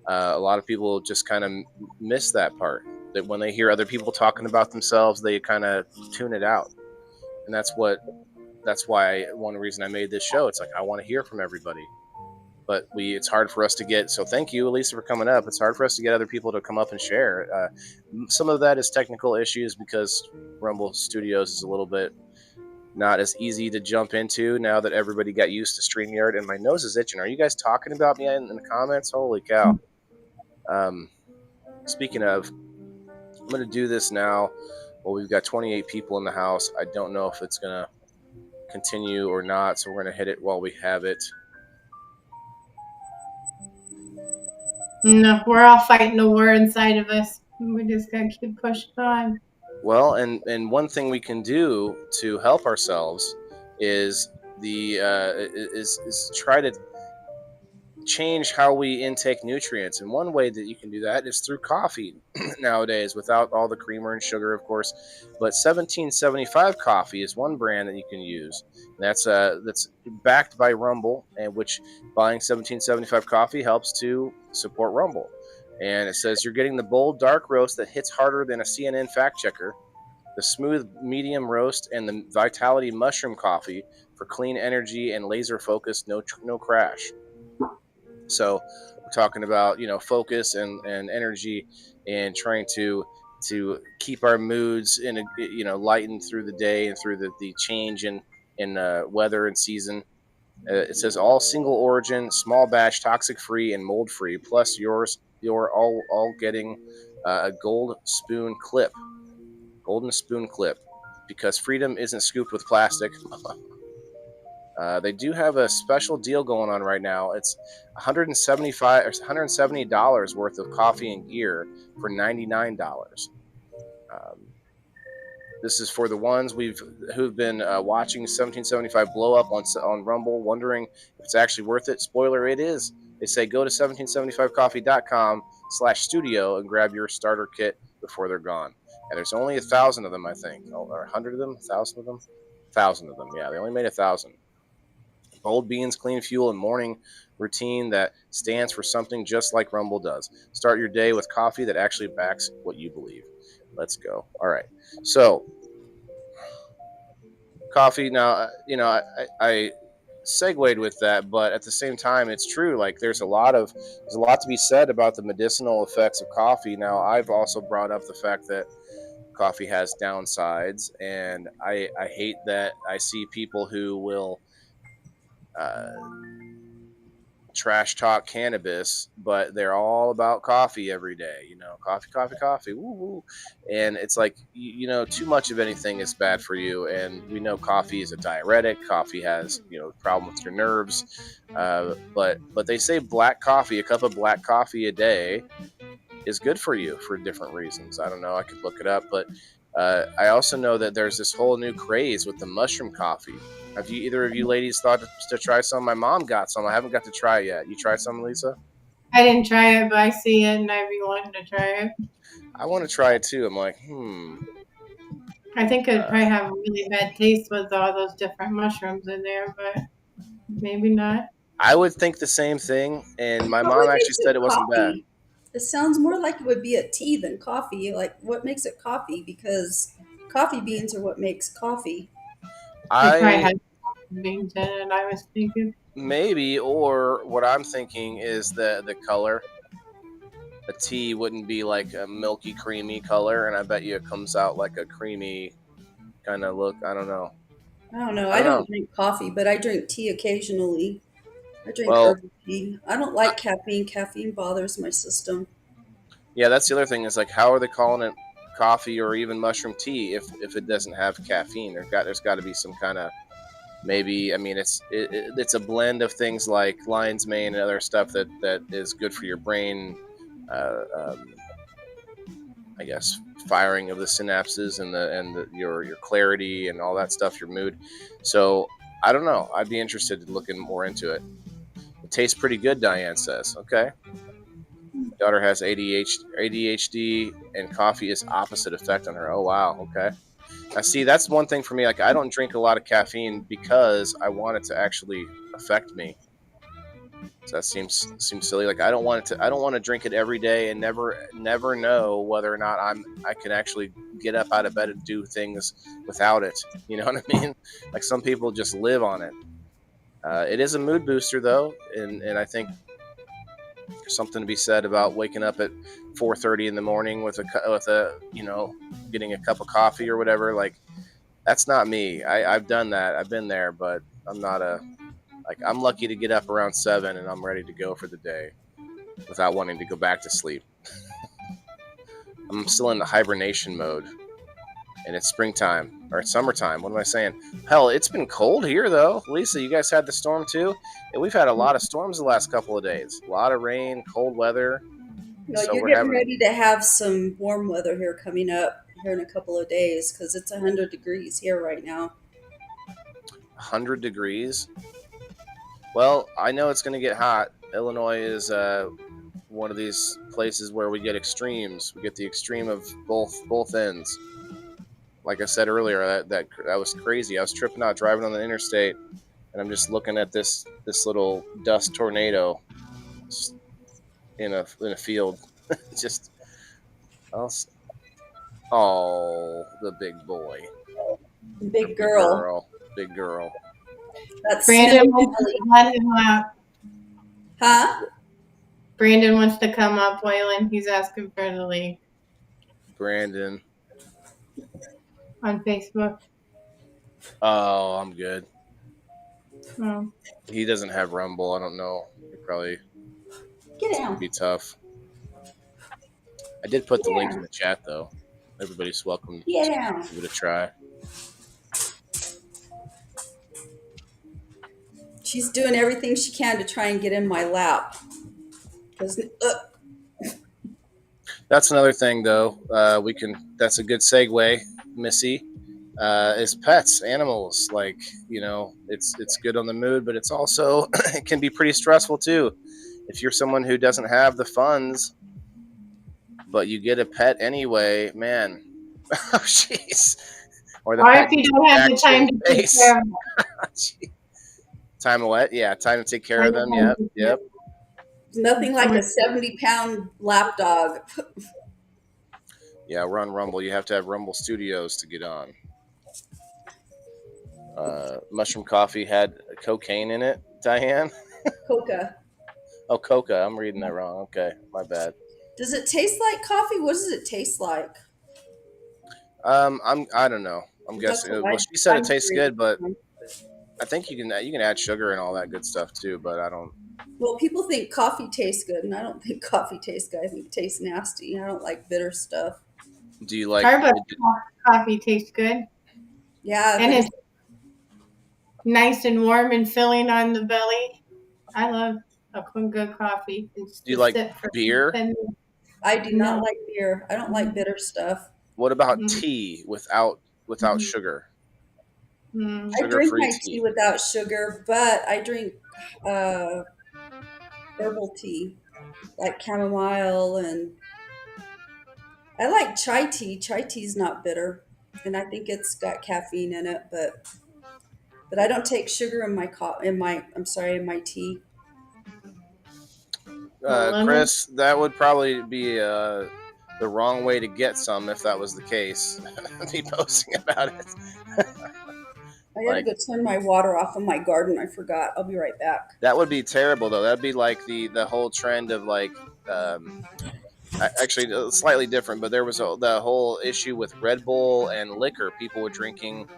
a lot of people just kind of miss that part. that when they hear other people talking about themselves, they kind of tune it out. And that's why one reason I made this show. It's like I want to hear from everybody, but it's hard for us to get. So thank you, Elisa, for coming up. It's hard for us to get other people to come up and share. Some of that is technical issues because Rumble Studios is a little bit not as easy to jump into now that everybody got used to StreamYard, and my nose is itching. Are you guys talking about me in the comments? Holy cow. Speaking of, I'm going to do this now. Well, we've got 28 people in the house. I don't know if it's going to continue or not, so we're going to hit it while we have it. No, we're all fighting a war inside of us. We just gotta keep pushing on. Well, and one thing we can do to help ourselves is is try to change how we intake nutrients. And one way that you can do that is through coffee nowadays, without all the creamer and sugar, of course. But 1775 coffee is one brand that you can use. That's backed by Rumble, and which buying 1775 coffee helps to support Rumble. And it says you're getting the bold dark roast that hits harder than a CNN fact checker, the smooth medium roast, and the Vitality mushroom coffee for clean energy and laser focus, no crash. So we're talking about, focus and energy, and trying to keep our moods in lightened through the day and through the change in weather and season. It says all single origin, small batch, toxic free, and mold free. Plus you're all getting a golden spoon clip, because freedom isn't scooped with plastic. They do have a special deal going on right now. It's $170 worth of coffee and gear for $99. This is for the ones who've been watching 1775 blow up on Rumble, wondering if it's actually worth it. Spoiler, it is. They say go to 1775coffee.com/studio and grab your starter kit before they're gone. And there's only 1,000 of them, I think. Or 100 of them? 1,000 of them? 1,000 of them. Yeah, they only made 1,000. Bold beans, clean fuel, and morning routine that stands for something just like Rumble does. Start your day with coffee that actually backs what you believe. Let's go. All right. So, coffee. Now, I segued with that, but at the same time, it's true. Like, there's a lot to be said about the medicinal effects of coffee. Now, I've also brought up the fact that coffee has downsides, and I hate that I see people who will trash talk cannabis, but they're all about coffee every day. Coffee. Woo woo. And it's like, too much of anything is bad for you. And we know coffee is a diuretic. Coffee has, problem with your nerves. But they say black coffee, a cup of black coffee a day is good for you for different reasons. I don't know. I could look it up, but I also know that there's this whole new craze with the mushroom coffee. Have either of you ladies thought to try some? My mom got some. I haven't got to try it yet. You tried some, Lisa? I didn't try it, but I see it and I'd be wanting to try it. I want to try it too. I'm like, I think it'd probably have a really bad taste with all those different mushrooms in there, but maybe not. I would think the same thing, and my mom actually said it wasn't bad. It sounds more like it would be a tea than coffee. Like, what makes it coffee? Because coffee beans are what makes coffee. I had beans in it, I was thinking. Maybe, or what I'm thinking is the color. A tea wouldn't be like a milky, creamy color, and I bet you it comes out like a creamy kind of look. I don't know. I don't drink coffee, but I drink tea occasionally. I drink herbal tea. I don't like caffeine. Caffeine bothers my system. Yeah, that's the other thing. Is like, how are they calling it coffee or even mushroom tea if it doesn't have caffeine? There's got to be some kind of, maybe. I mean, it's a blend of things like lion's mane and other stuff that is good for your brain. I guess firing of the synapses and your clarity and all that stuff, your mood. So I don't know. I'd be interested in looking more into it. It tastes pretty good, Diane says. Okay. Daughter has ADHD, and coffee is opposite effect on her. Oh wow. Okay. Now see, that's one thing for me. Like, I don't drink a lot of caffeine because I want it to actually affect me. So that seems silly. Like I don't want to drink it every day and never know whether or not I can actually get up out of bed and do things without it. You know what I mean? Like some people just live on it. It is a mood booster though, and I think there's something to be said about waking up at 4:30 in the morning with a getting a cup of coffee or whatever. Like that's not me. I've done that. I've been there, but I'm not I'm lucky to get up around 7 and I'm ready to go for the day without wanting to go back to sleep. I'm still in the hibernation mode, and it's springtime or it's summertime. What am I saying? Hell, it's been cold here though. Lisa, you guys had the storm too, and we've had a lot of storms the last couple of days. A lot of rain, cold weather. No, So you're we're getting having ready to have some warm weather here coming up here in a couple of days because it's 100 degrees here right now. 100 degrees. Well, I know it's going to get hot. Illinois is one of these places where we get extremes. We get the extreme of both ends. Like I said earlier, that was crazy. I was tripping out driving on the interstate, and I'm just looking at this little dust tornado in a field. Just the big boy, Big girl. big girl. That's Brandon Snow wants Billy. to let him up. Huh? Brandon wants to come up, Waylon. He's asking for the link Brandon. on Facebook. Oh, I'm good. Oh. He doesn't have Rumble. I don't know. He probably Get down. be tough. I did put the link in the chat though. Everybody's welcome to Get down. give it a try. She's doing everything she can to try and get in my lap. Because That's another thing though. That's a good segue, Missy. Is pets, animals. Like, it's good on the mood, but it's also it can be pretty stressful too. If you're someone who doesn't have the funds, but you get a pet anyway, man. Oh jeez. Or the Or pet if you don't have the time to take face. care of them. Time of what? Yeah, time to take care of them. Yep. nothing like a 70-pound lap dog. Yeah, we're on Rumble. You have to have Rumble Studios to get on. Mushroom coffee had cocaine in it, Diane? Coca. Oh, coca. I'm reading that wrong. Okay, my bad. Does it taste like coffee? What does it taste like? I don't know. I'm That's guessing. what Well, she said I'm it tastes curious. good, but I think you can add sugar and all that good stuff too. But I don't. Well, people think coffee tastes good, and I don't think coffee tastes good. I think it tastes nasty. I don't like bitter stuff. Do you like? Starbucks coffee tastes good. Yeah, And it's nice and warm and filling on the belly. I love a good coffee. Do you like beer? I do not No. like beer. I don't like bitter stuff. What about Mhm. tea without Mhm. sugar? Mm. I drink Sugar-free my tea. tea without sugar, but I drink herbal tea, like chamomile, and I like chai tea. Chai tea is not bitter, and I think it's got caffeine in it, but I don't take sugar in my in my tea. Lemon? Chris, that would probably be the wrong way to get some if that was the case. Be posting about it. I gotta Like- go turn my water off in my garden. I forgot. I'll be right back. That would be terrible, though. That'd be like the whole trend of like, actually slightly different. But there was the whole issue with Red Bull and liquor. People were drinking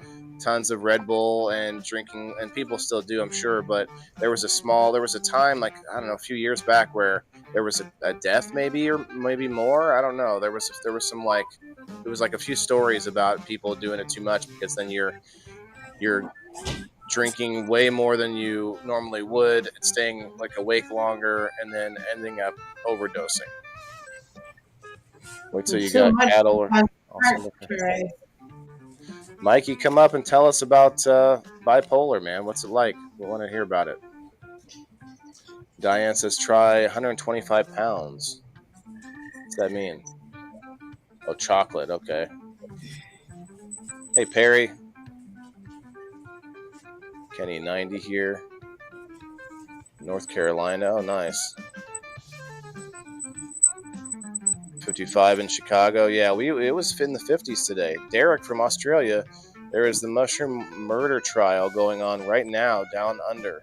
tons of Red Bull and drinking, and people still do, I'm sure. But there was a time, like I don't know, a few years back where there was a death, maybe or maybe more. I don't know. There was some like, it was like a few stories about people doing it too much because then you're drinking way more than you normally would, staying like awake longer, and then ending up overdosing. Wait till you So got much cattle. Or on also Right. Mikey, come up and tell us about bipolar, man. What's it like? We want to hear about it. Diane says try 125 pounds. What's that mean? Oh, chocolate. Okay. Hey, Perry. Kenny 90 here. North Carolina. Oh, nice. 55 in Chicago. Yeah, it was in the 50s today. Derek from Australia. There is the mushroom murder trial going on right now down under.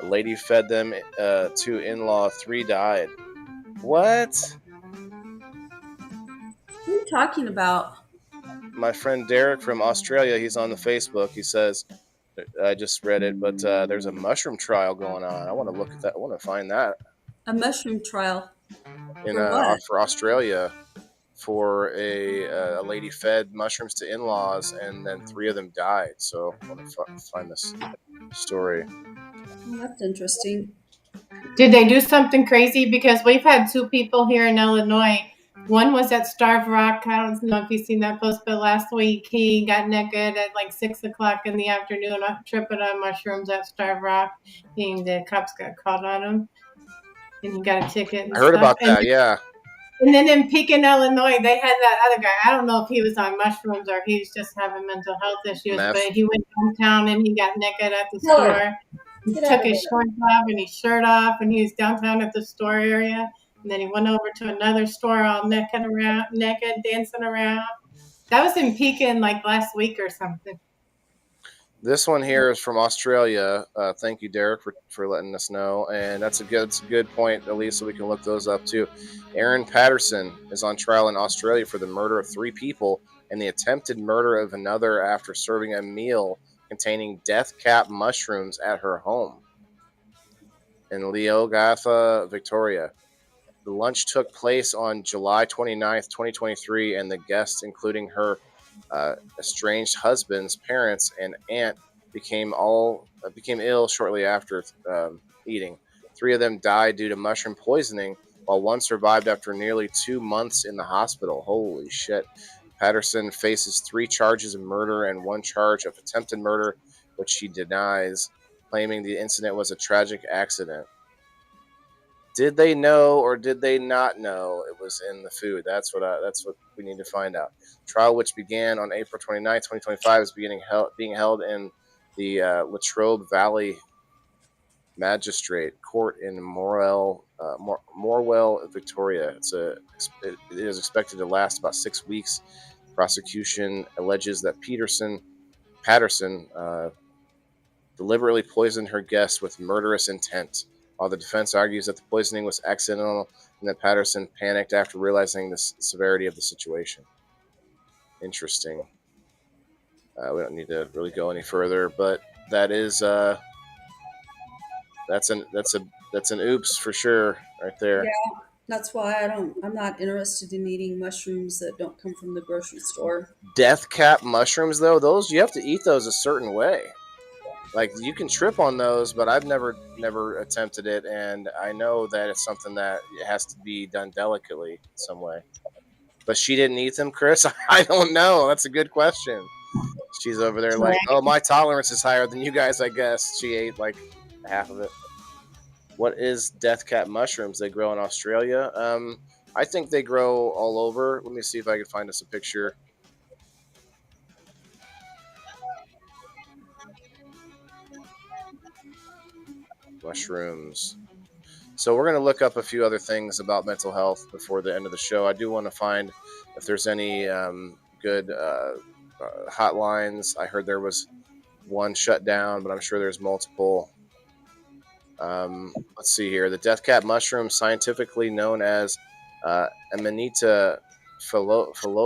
A lady fed them to in-law. 3 died. What? What are you talking about? My friend Derek from Australia, he's on the Facebook. He says, I just read it, but there's a mushroom trial going on. I want to look at that. I want to find that A mushroom trial. in For what? for Australia. For a lady fed mushrooms to in-laws, and then 3 of them died. So I want to find this story. Well, that's interesting. Did they do something crazy? Because we've had 2 people here in Illinois. One was at Starved Rock. I don't know if you've seen that post, but last week he got naked at like 6 o'clock in the afternoon, tripping on mushrooms at Starved Rock, and the cops got caught on him, and he got a ticket. And I heard stuff. about that. Yeah. And then in Pekin, Illinois, they had that other guy. I don't know if he was on mushrooms or he was just having mental health issues, Meth. but he went downtown and he got naked at the store. He took his shorts off and his shirt off, and he was downtown at the store area. And then he went over to another store all naked, dancing around. That was in Pekin like last week or something. This one here is from Australia. Thank you, Derek, for letting us know. And that's a good point, at least, so we can look those up too. Aaron Patterson is on trial in Australia for the murder of 3 people and the attempted murder of another after serving a meal containing death cap mushrooms at her home in Leongatha, Victoria. The lunch took place on July 29th, 2023, and the guests, including her estranged husband's parents and aunt, became ill shortly after eating. 3 of them died due to mushroom poisoning, while 1 survived after nearly 2 months in the hospital. Holy shit. Patterson faces 3 charges of murder and 1 charge of attempted murder, which she denies, claiming the incident was a tragic accident. Did they know or did they not know it was in the food? That's what we need to find out. Trial, which began on April 29, 2025, is being held in the Latrobe Valley Magistrate Court in Morwell, Victoria. It is expected to last about 6 weeks. Prosecution alleges that Patterson deliberately poisoned her guests with murderous intent, while the defense argues that the poisoning was accidental and that Patterson panicked after realizing the severity of the situation. Interesting. We don't need to really go any further, but that is that's an oops for sure right there. Yeah, that's why I'm not interested in eating mushrooms that don't come from the grocery store. Death cap mushrooms, though, those you have to eat those a certain way. Like, you can trip on those, but I've never attempted it, and I know that it's something that it has to be done delicately some way. But she didn't eat them, Chris? I don't know. That's a good question. She's over there like, oh, my tolerance is higher than you guys, I guess. She ate like half of it. What is death cap mushrooms? They grow in Australia. I think they grow all over. Let me see if I can find us a picture. Mushrooms. So we're going to look up a few other things about mental health before the end of the show. I do want to find if there's any good hotlines. I heard there was one shut down, but I'm sure there's multiple. Let's see here. The death cap mushroom, scientifically known as Amanita phylloides,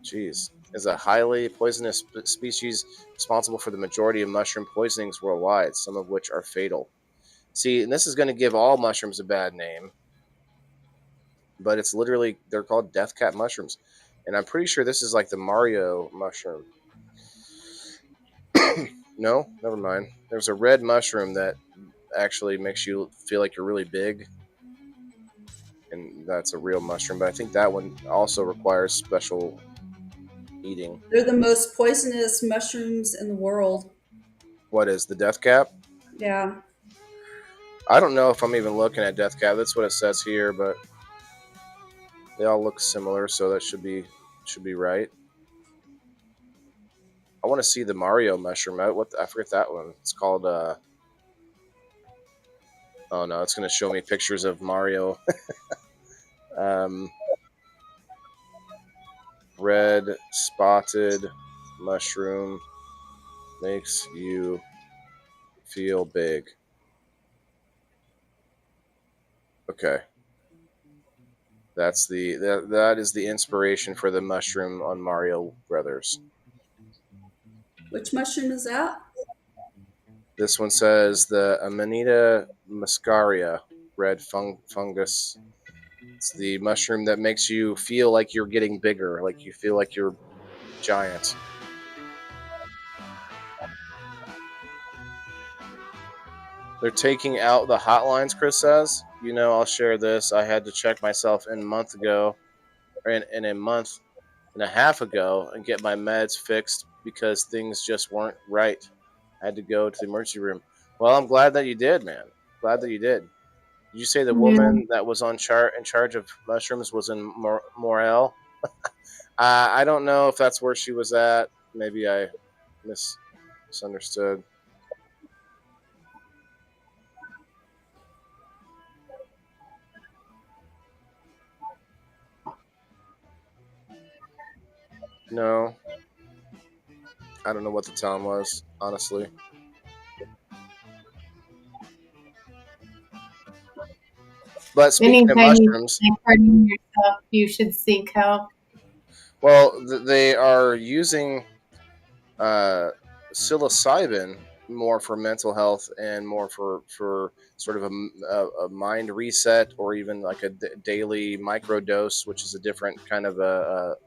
jeez, is a highly poisonous species responsible for the majority of mushroom poisonings worldwide, some of which are fatal. See, and this is going to give all mushrooms a bad name, but it's literally, they're called death cap mushrooms. And I'm pretty sure this is like the Mario mushroom. No, never mind. There's a red mushroom that actually makes you feel like you're really big. And that's a real mushroom, but I think that one also requires special eating. They're the most poisonous mushrooms in the world. What is the death cap? Yeah. I don't know if I'm even looking at death cap. That's what it says here, but they all look similar, so that should be right. I want to see the Mario mushroom. I forget that one. It's called. Oh no, it's going to show me pictures of Mario. Red spotted mushroom makes you feel big. Okay. That is the inspiration for the mushroom on Mario Brothers. Which mushroom is that? This one says the Amanita muscaria red fungus. It's the mushroom that makes you feel like you're getting bigger, like you feel like you're giant. They're taking out the hotlines, Chris says. You know, I'll share this. I had to check myself in a month ago, or in a month and a half ago, and get my meds fixed because things just weren't right. I had to go to the emergency room. Well, I'm glad that you did, man. Glad that you did. Did you say the woman that was in charge of mushrooms was in Morel? I don't know if that's where she was at. Maybe I misunderstood. No. I don't know what the town was, honestly. But speaking of Anytime you mushrooms, feel like hurting yourself, you should seek help. well, they are using psilocybin more for mental health and more for sort of a mind reset, or even like a daily micro dose, which is a different kind of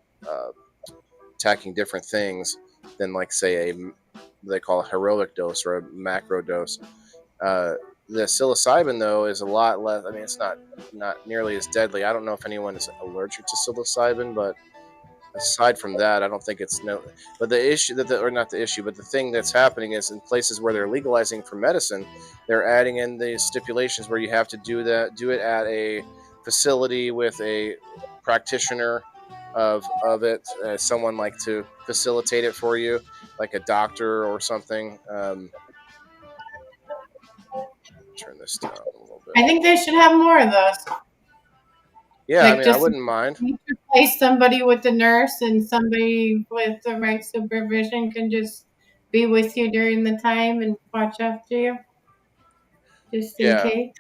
attacking different things than, like, say, they call a heroic dose or a macro dose. The psilocybin, though, is a lot less. I mean, it's not nearly as deadly. I don't know if anyone is allergic to psilocybin, but aside from that, I don't think it's no. But the issue or not the issue, but the thing that's happening is in places where they're legalizing for medicine, they're adding in the stipulations where you have to do it at a facility with a practitioner of it, someone like to facilitate it for you, like a doctor or something. Turn this down a little bit. I think they should have more of those. Yeah, Like, I mean, I just wouldn't mind. replace somebody with a nurse, and somebody with the right supervision can just be with you during the time and watch after you, just in Yeah, case.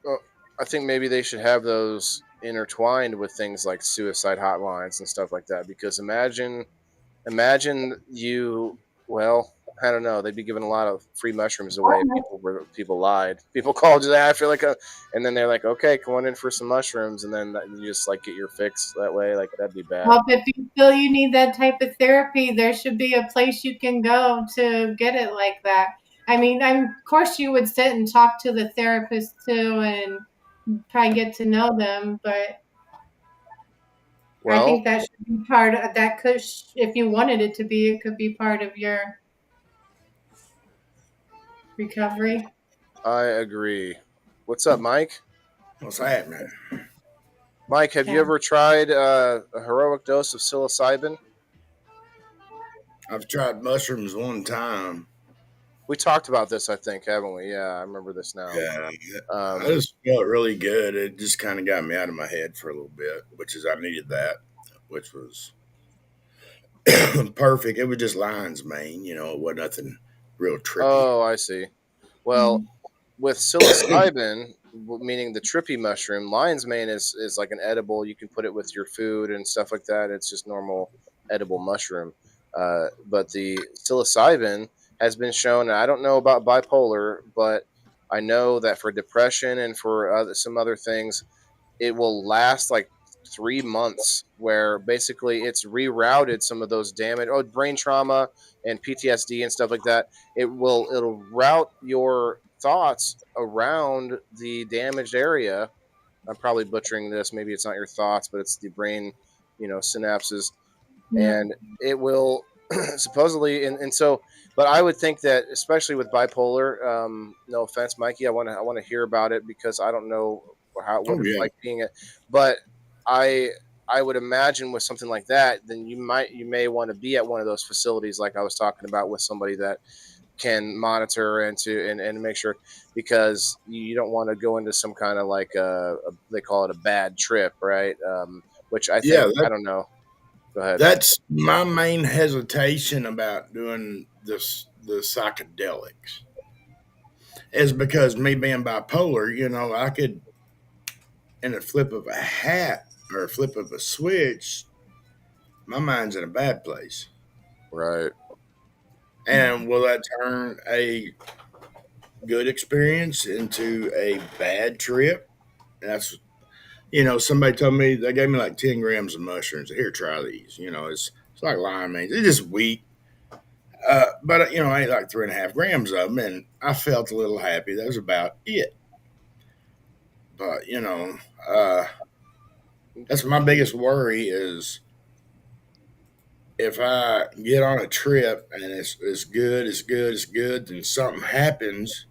well, I think maybe they should have those intertwined with things like suicide hotlines and stuff like that. Because imagine you. Well, I don't know. They'd be giving a lot of free mushrooms away. People lied. People called you after and then they're like, okay, come on in for some mushrooms, and then you just like get your fix that way. Like, that'd be bad. Well, if you feel you need that type of therapy, there should be a place you can go to get it like that. I mean, of course you would sit and talk to the therapist too and try and get to know them, but I Well, think that should be part of that. Could, if you wanted it to be, it could be part of your recovery. I agree. What's up, Mike? What's happening? Mike, have you Yeah. ever tried a heroic dose of psilocybin? I've tried mushrooms one time. We talked about this, I think, haven't we? Yeah, I remember this now. Yeah, I just felt really good. It just kind of got me out of my head for a little bit, which is I needed that, which was perfect. It was just lion's mane, it wasn't nothing real trippy. Oh, I see. Well, with psilocybin, meaning the trippy mushroom, lion's mane is like an edible. You can put it with your food and stuff like that. It's just normal edible mushroom. But the psilocybin has been shown. I don't know about bipolar, but I know that for depression and for some other things, it will last like 3 months, where basically it's rerouted some of those brain trauma and PTSD and stuff like that. It'll route your thoughts around the damaged area. I'm probably butchering this. Maybe it's not your thoughts, but it's the brain, synapses. Yeah. And it will supposedly, and so, but I would think that, especially with bipolar, no offense, Mikey, I want to hear about it, because I don't know what it's like being it, but I would imagine with something like that, then you may want to be at one of those facilities like I was talking about with somebody that can monitor and make sure, because you don't want to go into some kind of like they call it a bad trip, right? Which I think, Yeah, I don't know. Go ahead. that's my main hesitation about doing this, the psychedelics, is because me being bipolar, I could, in a flip of a hat or a flip of a switch, my mind's in a bad place. Right. And will that turn a good experience into a bad trip? That's, somebody told me, they gave me like 10 grams of mushrooms. Here, try these. It's like limeade. It's just wheat. But I ate like 3.5 grams of them, and I felt a little happy. That was about it. But that's my biggest worry is if I get on a trip and it's good, it's good, it's good, then something happens,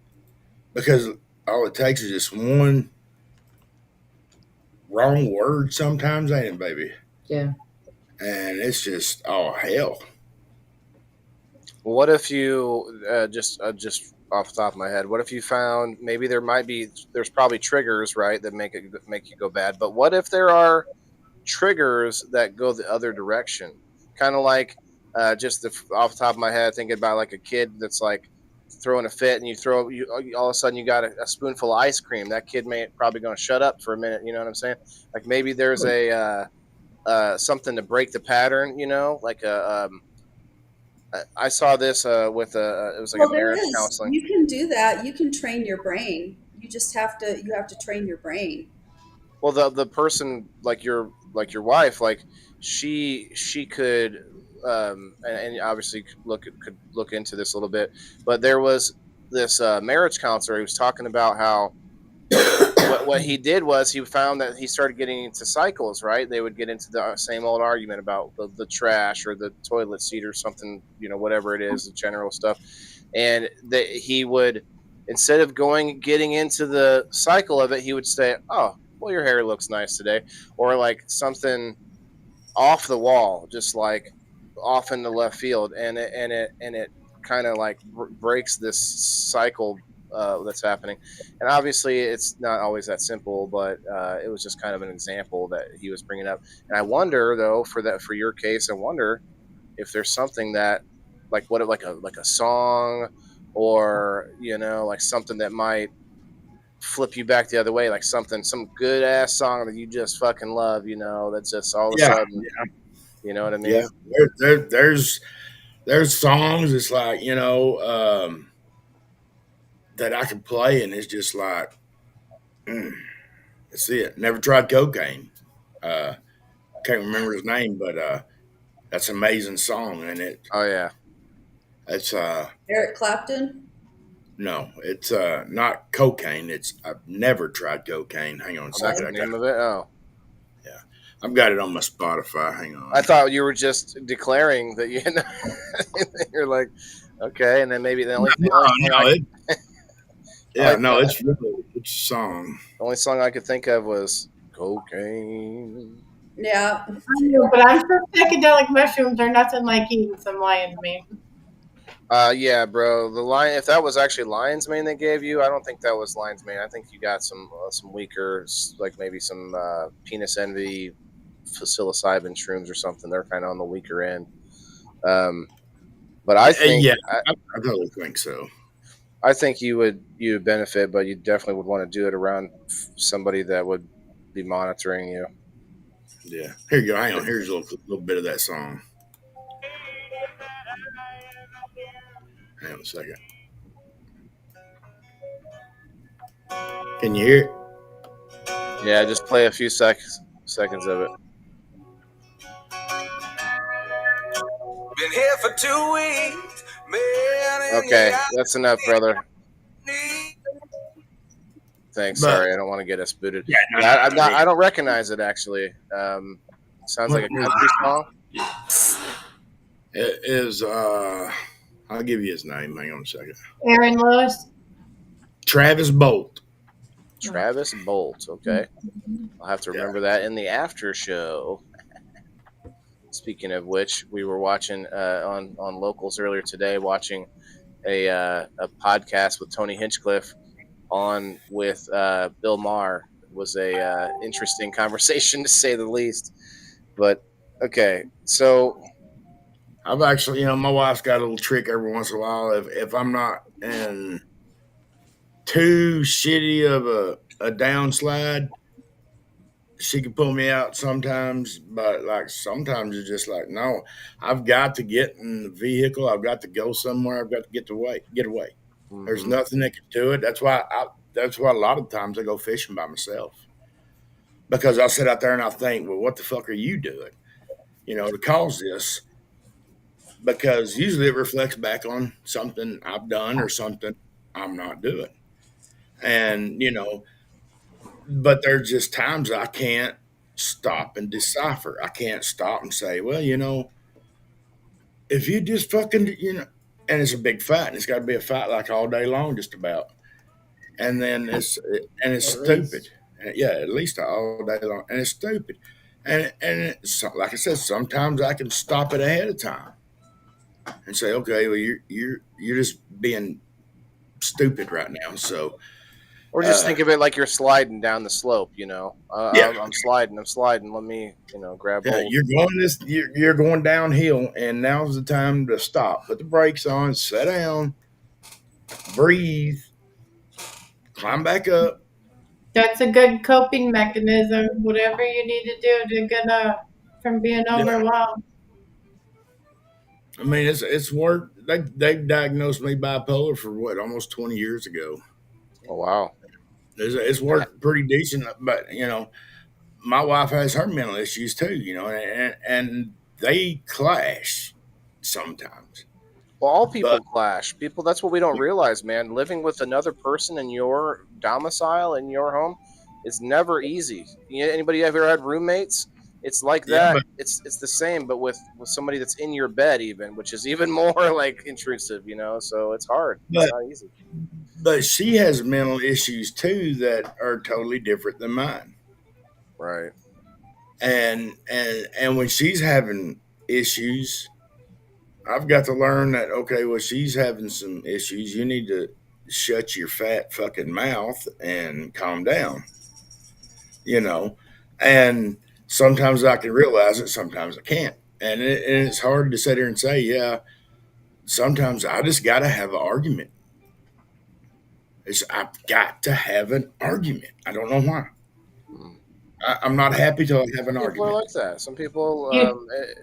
because all it takes is just one wrong word sometimes, ain't it, baby? Yeah. And it's just, oh hell. What if you just off the top of my head, what if you found maybe there's probably triggers, right, that make you go bad, but what if there are triggers that go the other direction, kind of like off the top of my head, thinking about like a kid that's like throwing a fit, and you all of a sudden you got a spoonful of ice cream. That kid probably going to shut up for a minute. You know what I'm saying? Like maybe there's a something to break the pattern. Like I saw this with it was like Well, a there marriage is. counseling. You can do that. You can train your brain. You have to train your brain. Well, the person like your wife, like she could and obviously could look into this a little bit, but there was this marriage counselor who was talking about how what he did was he found that he started getting into cycles, right? They would get into the same old argument about the trash or the toilet seat or something, whatever it is, the general stuff, and that he would, instead of getting into the cycle of it, he would say, oh, well, your hair looks nice today, or like something off the wall, just like off in the left field, and it kind of like breaks this cycle that's happening. And obviously, it's not always that simple, but it was just kind of an example that he was bringing up. And I wonder, though, for your case, I wonder if there's something that, like like a song, or like something that might flip you back the other way, like some good ass song that you just fucking love, that's just all of a Yeah, sudden, you know what I mean? yeah. There's songs. It's like that I can play, and it's just like, that's it. Never tried cocaine. Can't remember his name, but that's an amazing song, and Oh yeah. it's Eric Clapton. no, it's not cocaine. It's I've never tried cocaine. Hang on a That's second. the name of it. Oh, I've got it on my Spotify. Hang on. I thought you were just declaring that you're like, okay, and then maybe the only It's a song. the only song I could think of was cocaine. Yeah. But I'm sure psychedelic mushrooms are nothing like eating some lion's mane. Yeah, bro. The lion. If that was actually lion's mane they gave you, I don't think that was lion's mane. I think you got some weaker, like maybe some penis envy, psilocybin shrooms or something. They're kind of on the weaker end. But I think, I totally think so. I think you would benefit, but you definitely would want to do it around somebody that would be monitoring you. Yeah. Here you go. Hang on. Here's a little bit of that song. Hang on a second. Can you hear it? Yeah, just play a few seconds of it. Been here for 2 weeks, man. Okay, that's enough, brother. Thanks. But- Sorry, I don't want to get us booted. Yeah, no, I don't recognize it actually. Sounds like a country song. It is. I'll give you his name. Hang on a second. Aaron Lewis. Travis Bolt. Travis Bolt. Okay, I'll have to Yeah. remember that in the after show. Speaking of which, we were watching on Locals earlier today, watching a podcast with Tony Hinchcliffe on with Bill Maher. It was a interesting conversation to say the least. But okay, so I've actually, my wife's got a little trick every once in a while. If I'm not in too shitty of a downslide, she can pull me out sometimes, but like sometimes it's just like, no, I've got to get in the vehicle. I've got to go somewhere. I've got to get away. There's nothing that can do it. That's why a lot of times I go fishing by myself, because I'll sit out there and I'll think, well, what the fuck are you doing? To cause this, because usually it reflects back on something I've done or something I'm not doing. And, but there's just times I can't stop and decipher. I can't stop and say, well, if you just fucking, and it's a big fight, and it's got to be a fight like all day long, just about. And then it's stupid. Yeah, at least all day long, and it's stupid. And it's, like I said, sometimes I can stop it ahead of time and say, okay, well, you're just being stupid right now. So, or just think of it like you're sliding down the slope. Yeah. I'm sliding. Let me, grab hold. You're going downhill, and now's the time to stop. Put the brakes on, sit down, breathe, climb back up. That's a good coping mechanism. Whatever you need to do to get up from being overwhelmed. I mean, it's worked. They diagnosed me bipolar for almost 20 years ago. Oh wow. It's worked pretty decent, but my wife has her mental issues too, and they clash sometimes. Well, all people clash. That's what we don't realize, man. Living with another person in your domicile, in your home, is never easy. Anybody ever had roommates? It's like that. It's the same, but with somebody that's in your bed, even, which is even more like intrusive, So it's hard. It's not easy. But she has mental issues too that are totally different than mine. Right. And when she's having issues, I've got to learn that, okay, well, she's having some issues. You need to shut your fat fucking mouth and calm down, and sometimes I can realize it, sometimes I can't. And it's hard to sit here and say, yeah, sometimes I just got to have an argument. I've got to have an argument. I don't know why. I'm not happy till I have an argument. People are like that. Some people,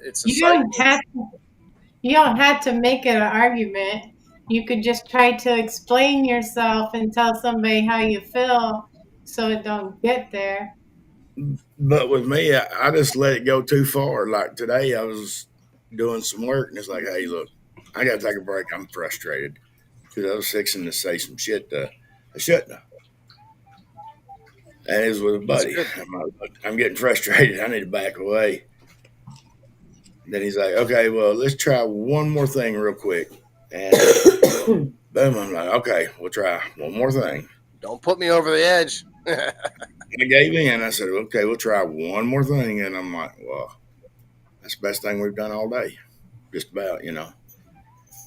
it's a you don't have to make it an argument. You could just try to explain yourself and tell somebody how you feel so it don't get there. But with me, I just let it go too far. Like today, I was doing some work, and it's like, hey, look, I got to take a break. I'm frustrated because I was fixing to say some shit that I shouldn't have. And it was with a buddy. I'm getting frustrated. I need to back away. Then he's like, okay, well, let's try one more thing real quick. And boom, I'm like, okay, we'll try one more thing. Don't put me over the edge. I gave in. I said, okay, we'll try one more thing. And I'm like, well, that's the best thing we've done all day. Just about,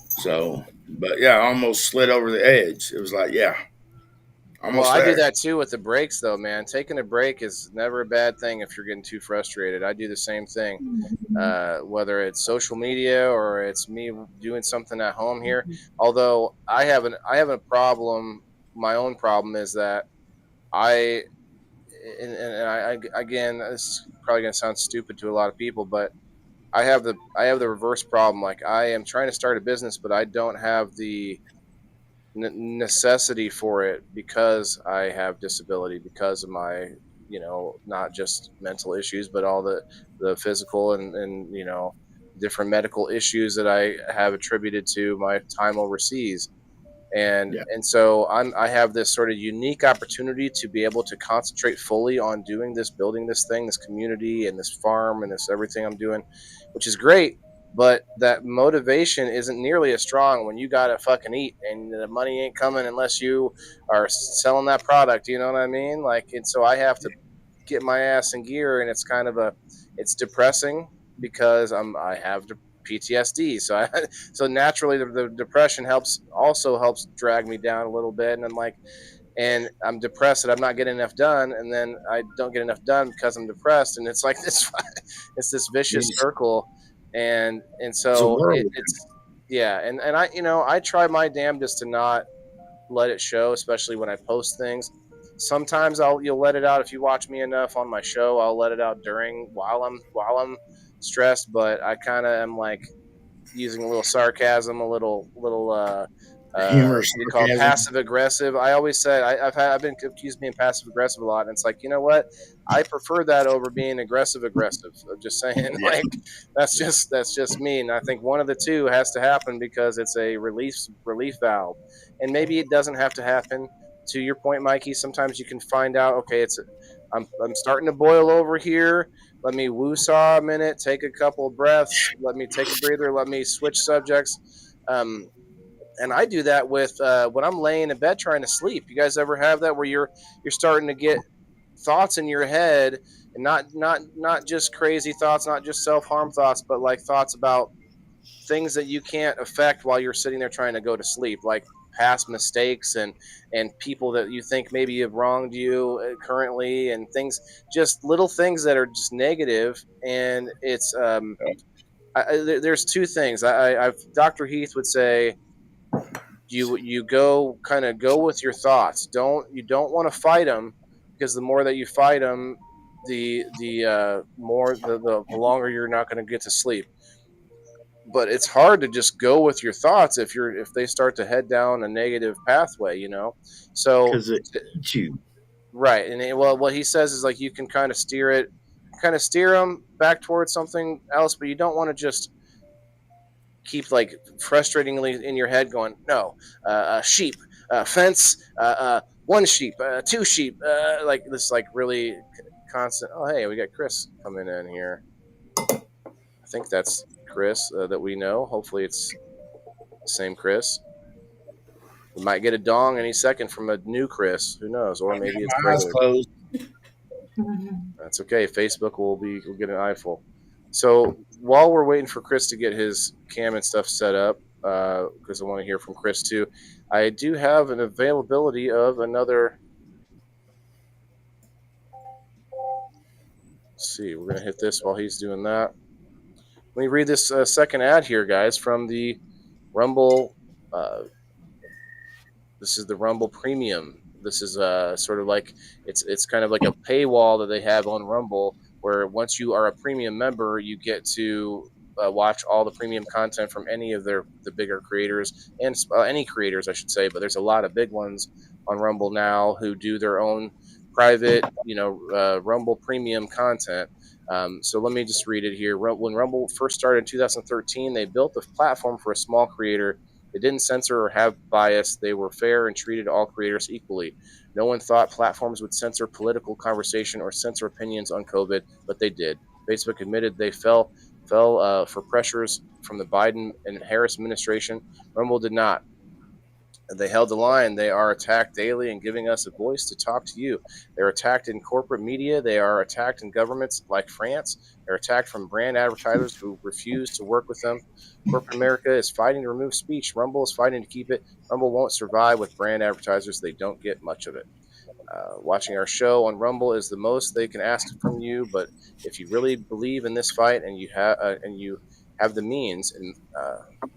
So, but yeah, I almost slid over the edge. It was like, yeah. Well, I do that too with the breaks, though, man. Taking a break is never a bad thing if you're getting too frustrated. I do the same thing, whether it's social media or it's me doing something at home here. Although I have a problem. My own problem is that I again, this is probably going to sound stupid to a lot of people, but I have the reverse problem. Like, I am trying to start a business, but I don't have the necessity for it because I have disability, because of my, not just mental issues, but all the physical and different medical issues that I have attributed to my time overseas. And so I have this sort of unique opportunity to be able to concentrate fully on building this thing, this community, and this farm, and this everything I'm doing, which is great. but that motivation isn't nearly as strong when you gotta fucking eat and the money ain't coming unless you are selling that product. You know what I mean? Like, and so I have to get my ass in gear, and it's depressing because I have PTSD. So so naturally the depression helps drag me down a little bit, and I'm depressed that I'm not getting enough done, and then I don't get enough done because I'm depressed, and it's like this, it's this vicious Yes. circle, and It's a so whirlwind. it's yeah, and I try my damnedest to not let it show, especially when I post things. Sometimes you'll let it out if you watch me enough on my show. I'll let it out while I'm stressed, but I kind of am like using a little sarcasm, a little Humor, what do you call it? sarcasm. Passive aggressive. I always say I've been accused of being passive aggressive a lot, and it's like, you know what? I prefer that over being aggressive. I'm just saying, Yeah. like that's just me, and I think one of the two has to happen because it's a relief valve, and maybe it doesn't have to happen. To your point, Mikey, sometimes you can find out, okay, I'm starting to boil over here. Let me woo-saw a minute, take a couple of breaths, let me take a breather, let me switch subjects. And I do that with when I'm laying in bed trying to sleep. You guys ever have that where you're starting to get thoughts in your head, and not just crazy thoughts, not just self-harm thoughts, but like thoughts about things that you can't affect while you're sitting there trying to go to sleep, like past mistakes and people that you think maybe have wronged you currently, and things, just little things that are just negative. And it's there's two things. I've Dr. Heath would say, you go with your thoughts. You don't want to fight them, because the more that you fight them, the longer you're not going to get to sleep. But it's hard to just go with your thoughts if they start to head down a negative pathway, so Because it eats you. right. And well, what he says is like you can kind of steer them back towards something else, but you don't want to just keep like frustratingly in your head going, no, sheep, fence, one sheep, two sheep, like this, like really constant. Oh, hey, we got Chris coming in here. I think that's Chris that we know. Hopefully it's the same Chris. We might get a dong any second from a new Chris. Who knows? Or maybe it's My eyes brother. closed. That's okay. Facebook will get an eyeful. So while we're waiting for Chris to get his cam and stuff set up, because I want to hear from Chris too, I do have an availability of another. Let's see, we're gonna hit this while he's doing that. Let me read this second ad here, guys, from the Rumble. This is the Rumble Premium. This is sort of like it's kind of like a paywall that they have on Rumble, where once you are a premium member, you get to watch all the premium content from any of the bigger creators, and any creators, I should say. But there's a lot of big ones on Rumble now who do their own private, Rumble Premium content. So let me just read it here. When Rumble first started in 2013, they built the platform for a small creator. They didn't censor or have bias. They were fair and treated all creators equally. No one thought platforms would censor political conversation or censor opinions on COVID, but they did. Facebook admitted they fell for pressures from the Biden and Harris administration. Rumble did not. They held the line. They are attacked daily and giving us a voice to talk to you. They're attacked in corporate media. They are attacked in governments like France. They're attacked from brand advertisers who refuse to work with them. Corporate America is fighting to remove speech. Rumble is fighting to keep it. Rumble won't survive with brand advertisers. They don't get much of it. Watching our show on Rumble is the most they can ask from you. But if you really believe in this fight and you have the means, and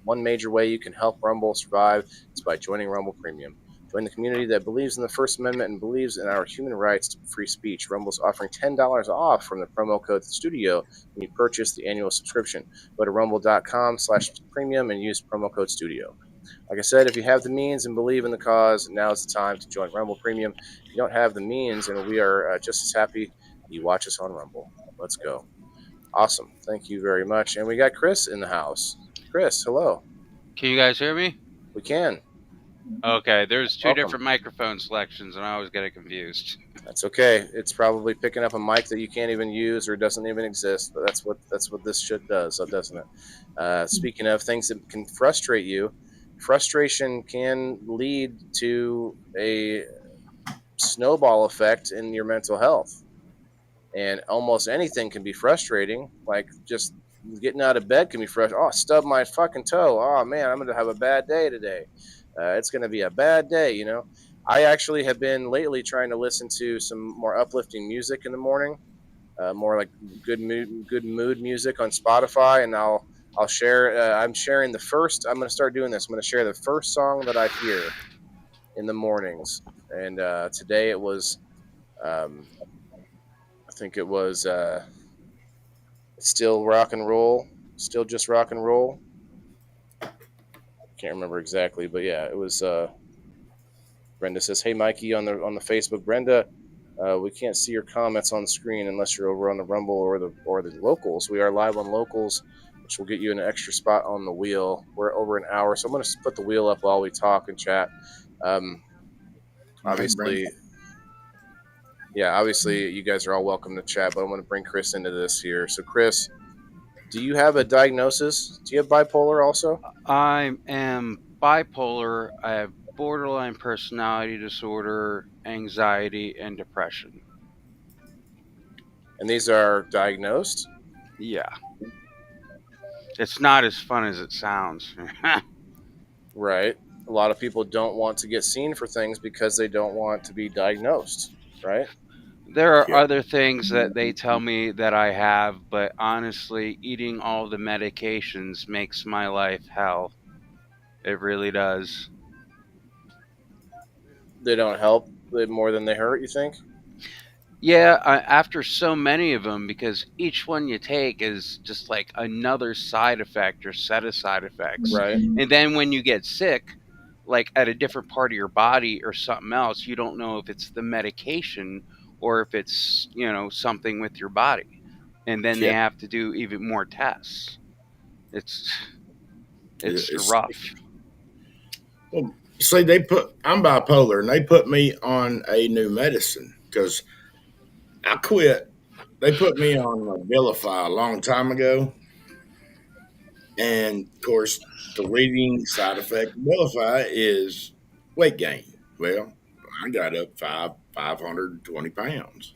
one major way you can help Rumble survive is by joining Rumble Premium. Join the community that believes in the First Amendment and believes in our human rights to free speech. Rumble's offering $10 off from the promo code STUDIO when you purchase the annual subscription. Go to rumble.com/premium and use promo code STUDIO. Like I said, if you have the means and believe in the cause, now is the time to join Rumble Premium. If you don't have the means, and we are just as happy you watch us on Rumble. Let's go. Awesome. Thank you very much. And we got Chris in the house. Chris, hello. Can you guys hear me? We can. Okay, there's two Welcome. different microphone selections, and I always get it confused. That's okay. It's probably picking up a mic that you can't even use or doesn't even exist. But that's what this shit does, doesn't it? Speaking of things that can frustrate you, frustration can lead to a snowball effect in your mental health. And almost anything can be frustrating. Like just getting out of bed can be frustrating. Oh, stub my fucking toe. Oh man, I'm gonna have a bad day today. It's gonna be a bad day. I actually have been lately trying to listen to some more uplifting music in the morning, more like good mood music on Spotify, and I'll share. I'm sharing the first. I'm gonna start doing this. I'm gonna share the first song that I hear in the mornings. And today it was. I think it was still rock and roll, still just rock and roll. Can't remember exactly, but yeah, it was. Brenda says, "Hey Mikey on the Facebook." Brenda, we can't see your comments on the screen unless you're over on the Rumble or the locals. We are live on locals, which will get you an extra spot on the wheel. We're over an hour, so I'm going to put the wheel up while we talk and chat. Obviously. Yeah, obviously you guys are all welcome to chat, but I'm going to bring Chris into this here. So Chris, do you have a diagnosis? Do you have bipolar also? I am bipolar. I have borderline personality disorder, anxiety, and depression. And these are diagnosed? Yeah. It's not as fun as it sounds. Right. A lot of people don't want to get seen for things because they don't want to be diagnosed, right? There are other things that they tell me that I have, but honestly, eating all the medications makes my life hell. It really does. They don't help more than they hurt, you think? Yeah, after so many of them, because each one you take is just like another side effect or set of side effects. Right. And then when you get sick, like at a different part of your body or something else, you don't know if it's the medication or if it's, something with your body. And then they have to do even more tests. It's rough. Well, see, I'm bipolar, and they put me on a new medicine because I quit. They put me on Abilify a long time ago, and of course, the leading side effect of Abilify is weight gain. Well, I got up 520 pounds.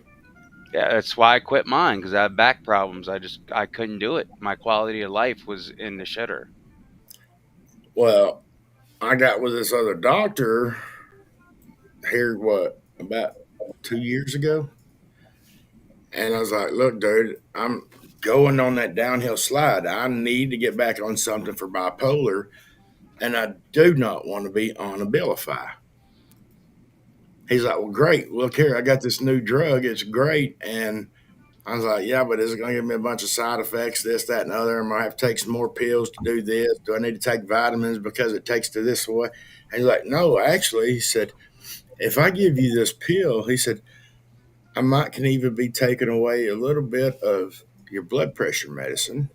Yeah, that's why I quit mine, because I have back problems. I couldn't do it. My quality of life was in the shitter. Well, I got with this other doctor here, about 2 years ago? And I was like, look, dude, I'm going on that downhill slide. I need to get back on something for bipolar, and I do not want to be on Abilify. He's like, well, great. Look here, I got this new drug. It's great. And I was like, yeah, but is it going to give me a bunch of side effects, this, that, and other? Am I have to take some more pills to do this? Do I need to take vitamins because it takes to this way? And he's like, no, actually, he said, if I give you this pill, he said, I might can even be taking away a little bit of your blood pressure medicine.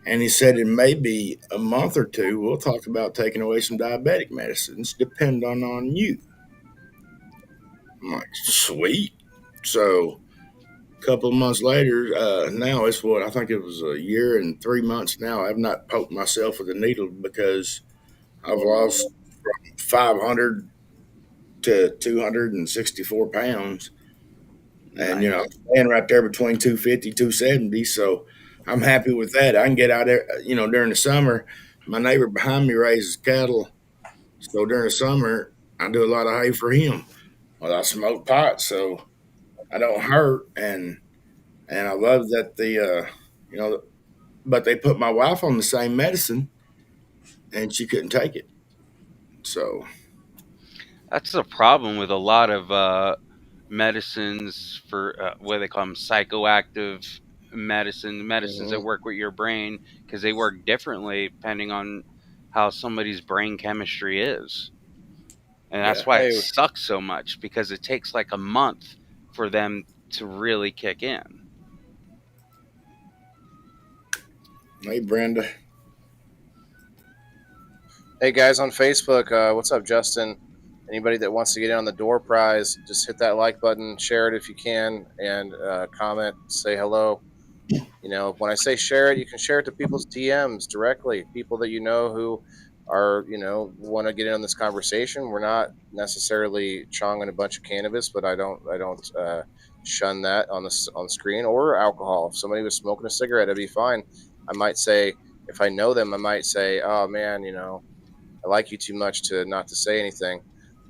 And he said in maybe a month or two, we'll talk about taking away some diabetic medicines, depending on you. I'm like, sweet. So a couple of months later, now it's I think it was a year and 3 months now. I've not poked myself with a needle because I've lost from 500 to 264 pounds. And, I'm staying right there between 250, 270. So I'm happy with that. I can get out there, during the summer. My neighbor behind me raises cattle. So during the summer, I do a lot of hay for him. Well, I smoke pot, so I don't hurt. And I love that but they put my wife on the same medicine and she couldn't take it. So that's the problem with a lot of medicines for what they call them, psychoactive medicines that work with your brain, because they work differently depending on how somebody's brain chemistry is. And that's why it sucks so much, because it takes like a month for them to really kick in. Hey, Brenda. Hey guys on Facebook, what's up, Justin? Anybody that wants to get in on the door prize, just hit that like button, share it if you can, and comment, say hello. You know, when I say share it, you can share it to people's DMs directly, people that you know who are, you know, want to get in on this conversation. We're not necessarily chonging a bunch of cannabis, but I don't shun that on the screen, or alcohol. If somebody was smoking a cigarette, it'd be fine. I might say, if I know them, I might say, oh man, you know, I like you too much to not to say anything,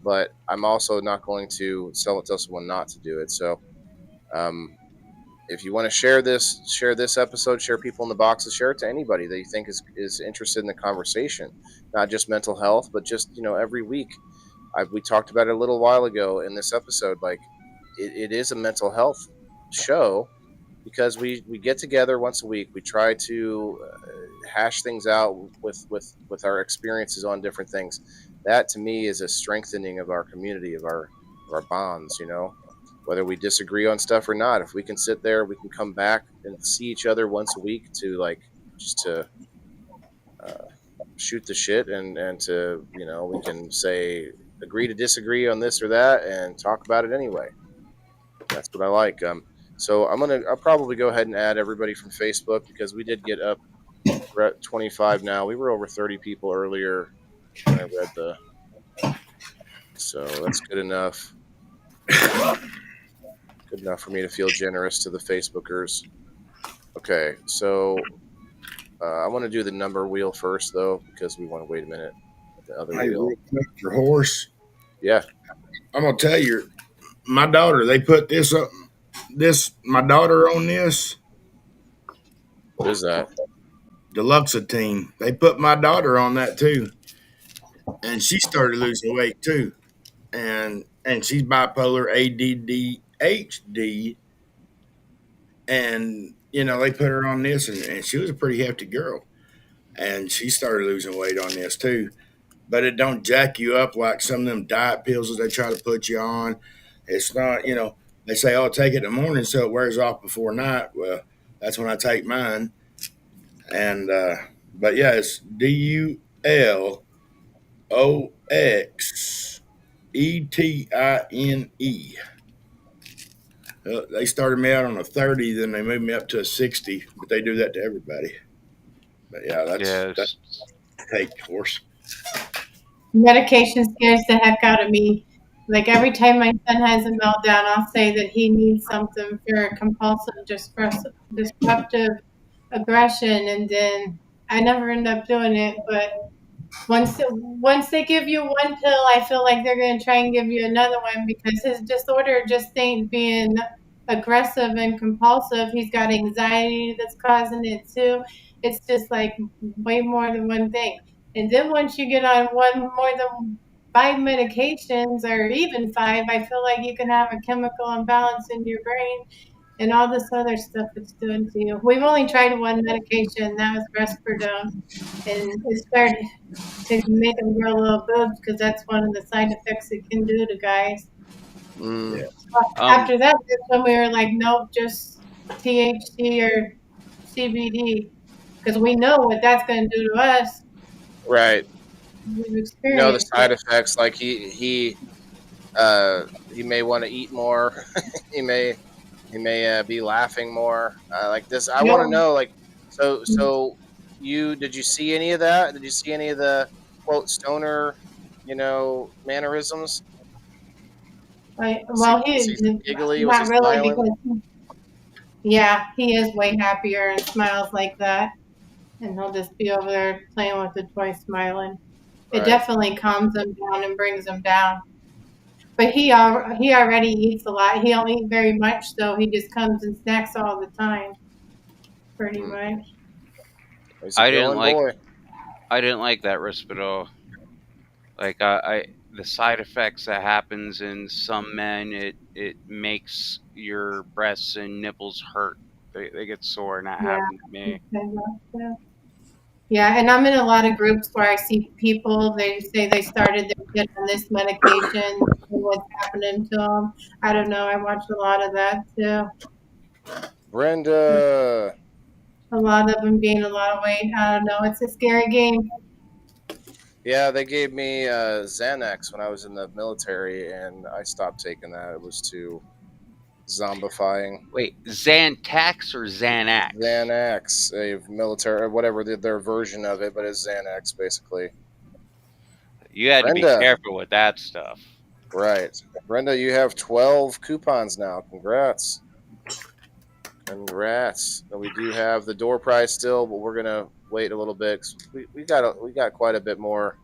but I'm also not going to tell someone not to do it. So, if you want to share this episode, share people in the boxes, share it to anybody that you think is interested in the conversation, not just mental health, but just, you know, every week. We talked about it a little while ago in this episode. Like, it is a mental health show because we get together once a week. We try to hash things out with our experiences on different things. That to me is a strengthening of our community, of our bonds. You know, whether we disagree on stuff or not, if we can sit there, we can come back and see each other once a week to just to shoot the shit, and to, you know, we can say agree to disagree on this or that and talk about it anyway. That's what I like. So I'll probably go ahead and add everybody from Facebook, because we did get up. We're at 25 now. We were over 30 people earlier when I read the. So that's good enough. Good enough for me to feel generous to the Facebookers. Okay, so I want to do the number wheel first, though, because we want to wait a minute at the other Hey, wheel. real quick, your horse. Yeah. I'm gonna tell you, my daughter. They put this up. My daughter on this What is that? Deluxetine. They put my daughter on that too, and she started losing weight too. And she's bipolar, ADD, and you know they put her on this, and she was a pretty hefty girl, and she started losing weight on this too. But it don't jack you up like some of them diet pills that they try to put you on. It's not, you know, they say, oh, take it in the morning so it wears off before night. Well, that's when I take mine. And, but yeah, it's DULOXETINE. They started me out on a 30, then they moved me up to a 60, but they do that to everybody. But yeah, that's take horse. Medication scares the heck out of me. Like every time my son has a meltdown, I'll say that he needs something for compulsive disruptive aggression, and then I never end up doing it. But once they give you one pill, I feel like they're going to try and give you another one, because his disorder just ain't being aggressive and compulsive. He's got anxiety that's causing it too. It's just like way more than one thing. And then once you get on one more than 5 medications, or even 5, I feel like you can have a chemical imbalance in your brain and all this other stuff it's doing to you. We've only tried one medication, that was Risperidone, and it started to make them grow little boobs, because that's one of the side effects it can do to guys. Yeah. After that, that's when we were like, nope, just THC or CBD, because we know what that's going to do to us. Right. We've You know the experienced side it. effects. Like he may want to eat more. he may be laughing more. Like this, I want to know. Like, so did you see any of that? Did you see any of the quote stoner, you know, mannerisms? Well, Was he he giggly? Was he not really, smiling? because yeah, he is way happier and smiles like that, and he'll just be over there playing with the toy, smiling. It Right. definitely calms him down and brings him down. But he already eats a lot. He don't eat very much, though. He just comes and snacks all the time, pretty much. He's a I didn't growing boy. I didn't like that Risperdal. Like the side effects that happens in some men, it makes your breasts and nipples hurt. They get sore, and that Yeah. happened to me. Yeah, and I'm in a lot of groups where I see people, they say they started their kid on this medication and what's happening to them. I don't know. I watch a lot of that too. Brenda. A lot of them gain a lot of weight. I don't know. It's a scary game. Yeah, they gave me Xanax when I was in the military, and I stopped taking that. It was too zombifying. Wait, Xantax or Xanax? Xanax, a military, or whatever their version of it, but it's Xanax basically. You had to be Brenda, careful with that stuff. right? Brenda, you have 12 coupons now. Congrats, congrats. And we do have the door prize still, but we're gonna wait a little bit. 'Cause we got quite a bit more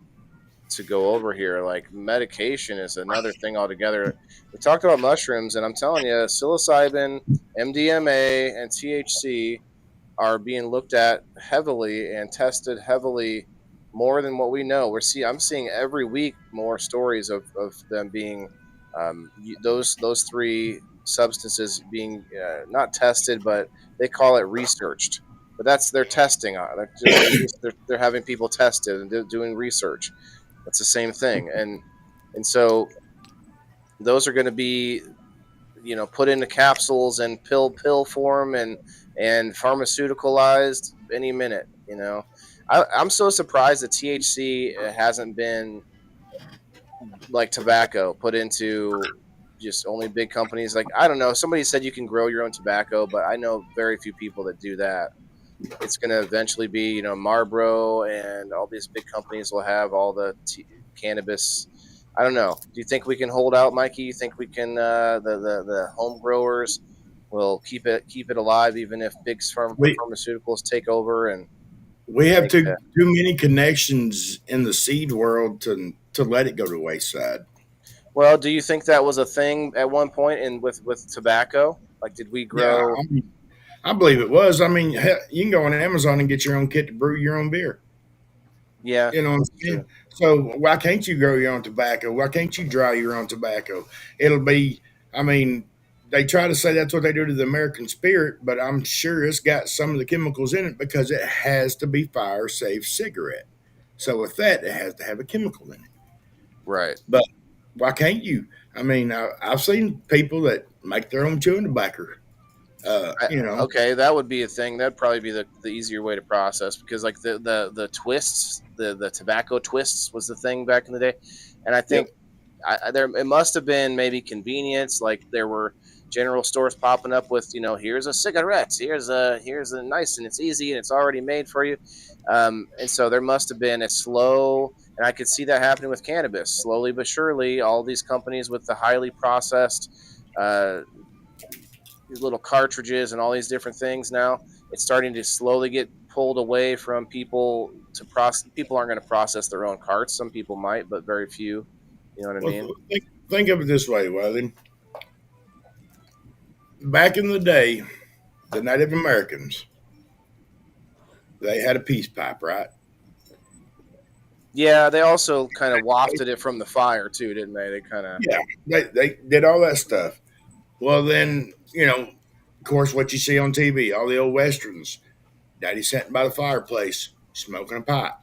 to go over here. Like medication is another thing altogether. We talked about mushrooms, and I'm telling you, psilocybin, MDMA, and THC are being looked at heavily and tested heavily more than what we know. I'm seeing every week more stories of them being those three substances being not tested, but they call it researched. But that's they're testing on it. They're having people tested and doing research. That's the same thing, and so those are going to be put into capsules and pill form and pharmaceuticalized any minute. I'm so surprised that THC hasn't been like tobacco put into just only big companies. Like, I don't know, somebody said you can grow your own tobacco, but I know very few people that do that. It's going to eventually be Marlboro and all these big companies will have all the cannabis. I don't know. Do you think we can hold out, Mikey? You think we can? The home growers will keep it alive, even if big We pharmaceuticals take over and we have make too many connections in the seed world to let it go to wayside. Well, do you think that was a thing at one point in with tobacco? Like, did we Yeah, grow? I believe it was. I mean, hell, you can go on Amazon and get your own kit to brew your own beer. Yeah, You know what I'm that's saying? true. So why can't you grow your own tobacco? Why can't you dry your own tobacco? It'll be, I mean, they try to say that's what they do to the American spirit, but I'm sure it's got some of the chemicals in it because it has to be fire safe cigarette. So with that, it has to have a chemical in it. Right. But why can't you? I mean, I've seen people that make their own chewing tobacco. I, You know, okay, that would be a thing. That'd probably be the easier way to process because like the twists, the tobacco twists was the thing back in the day, and I yep. think there it must have been maybe convenience. Like there were general stores popping up with here's a cigarette, here's a nice and it's easy and it's already made for you, and so there must have been a slow. And I could see that happening with cannabis, slowly but surely. All these companies with the highly processed uh, these little cartridges and all these different things now, it's starting to slowly get pulled away from people to process. People aren't going to process their own carts. Some people might, but very few. You know what I Well, mean? think of it this way, Weldon. Back in the day, the Native Americans, they had a peace pipe, right? Yeah, they also kind of wafted it from the fire too, didn't they? They kind of Yeah, they did all that stuff. Well, then, of course, what you see on TV, all the old westerns, daddy sitting by the fireplace smoking a pipe.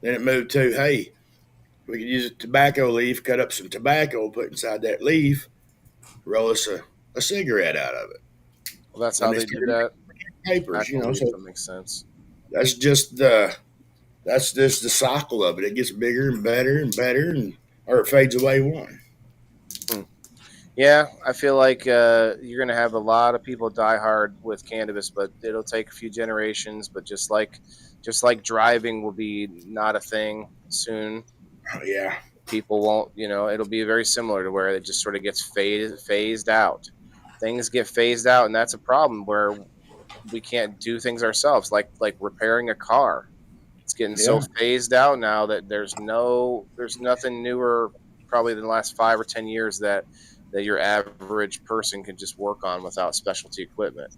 Then it moved to, hey, we could use a tobacco leaf, cut up some tobacco, put inside that leaf, roll us a cigarette out of it. well, that's Then how they they did started that. making papers, Tobacco leaf, so that makes sense. that's just the that's just the cycle of it. It gets bigger and better and better, and or it fades away one. Hmm. Yeah, I feel like you're gonna have a lot of people die hard with cannabis, but it'll take a few generations. But just like driving will be not a thing soon. Yeah, People won't, it'll be very similar to where it just sort of gets phased out. Things get phased out, and that's a problem where we can't do things ourselves, like repairing a car. It's getting so yeah. phased out now that there's nothing newer probably in the last 5 or 10 years that your average person can just work on without specialty equipment.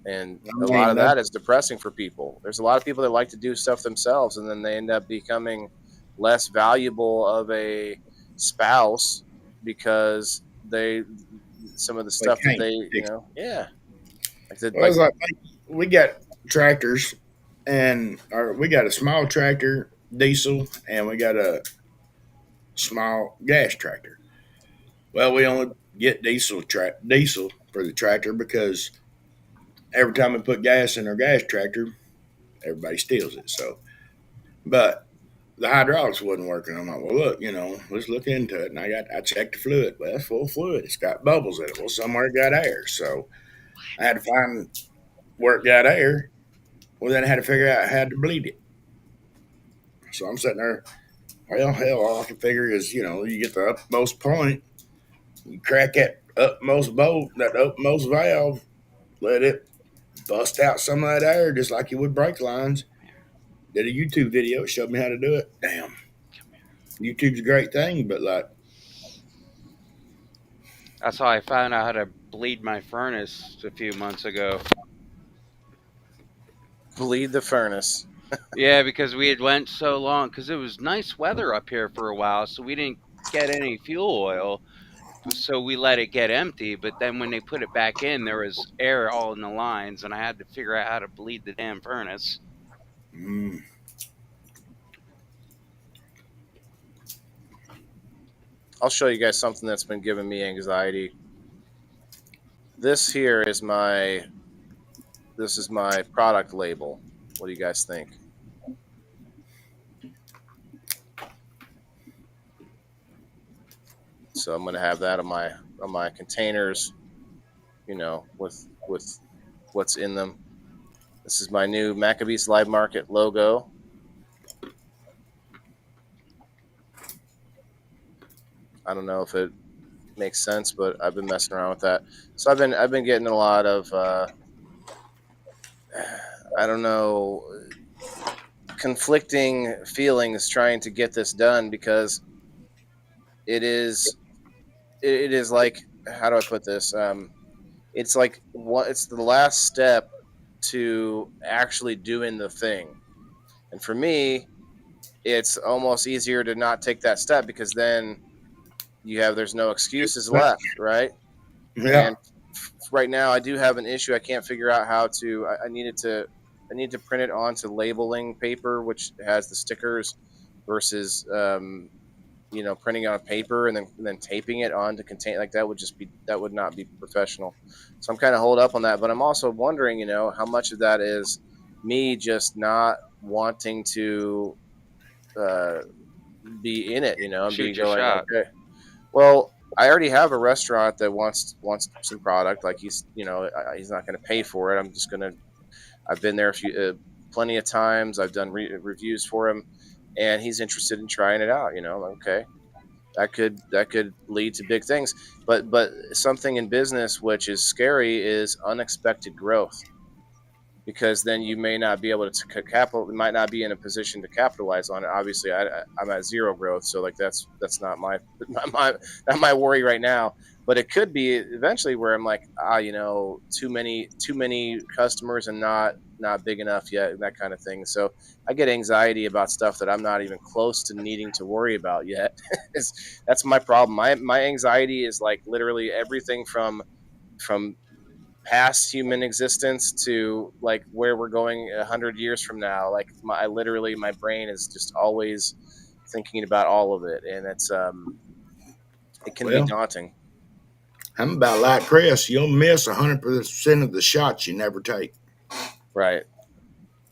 And I a lot mean of that. that is depressing for people. There's a lot of people that like to do stuff themselves, and then they end up becoming less valuable of a spouse because they some of the They stuff that can't they fix. yeah, like the, Well, like it's like we got tractors, and or we got a small tractor diesel, and we got a small gas tractor. Well, we only get diesel for the tractor because every time we put gas in our gas tractor, everybody steals it. So but the hydraulics wasn't working. I'm like, well, look, let's look into it. And I checked the fluid. Well, it's full of fluid. It's got bubbles in it. Well, somewhere it got air. So I had to find where it got air. Well, then I had to figure out how to bleed it. So I'm sitting there. Well, hell, all I can figure is, you get the upmost point, you crack that upmost bolt, that upmost valve, let it bust out some of that air just like you would brake lines. Did a YouTube video, showed me how to do it. Damn. YouTube's a great thing, but like, That's how I found out how to bleed my furnace a few months ago. Bleed the furnace. Yeah, because we had went so long, because it was nice weather up here for a while, so we didn't get any fuel oil. So we let it get empty, but then when they put it back in, there was air all in the lines, and I had to figure out how to bleed the damn furnace. I'll show you guys something that's been giving me anxiety. This here is my product label. What do you guys think? So I'm going to have that on my containers, with what's in them. This is my new Maccabees Live Market logo. I don't know if it makes sense, but I've been messing around with that. So I've been getting a lot of I don't know, conflicting feelings trying to get this done, because it is like, how do I put this? It's like it's the last step to actually doing the thing. And for me, it's almost easier to not take that step, because then there's no excuses left, right? yeah. And right now I do have an issue. I can't figure out how to. I need to print it onto labeling paper, which has the stickers, versus printing on paper and then taping it onto contain. Like that would not be professional. So I'm kind of holed up on that. But I'm also wondering, how much of that is me just not wanting to be in it, and Shoot be your going, shot. okay. Well, I already have a restaurant that wants some product. Like he's not going to pay for it. I've been there plenty of times. I've done reviews for him, and he's interested in trying it out. Okay, that could lead to big things. But something in business which is scary is unexpected growth, because then you may not be able to might not be in a position to capitalize on it. Obviously, I'm at zero growth, so like that's not my worry right now. But it could be eventually where I'm like, too many customers and not big enough yet, and that kind of thing. So I get anxiety about stuff that I'm not even close to needing to worry about yet. That's my problem. My anxiety is like literally everything from past human existence to like where we're going 100 years from now. Like my brain is just always thinking about all of it, and it can be daunting. I'm about like Chris. You'll miss 100% of the shots you never take. Right.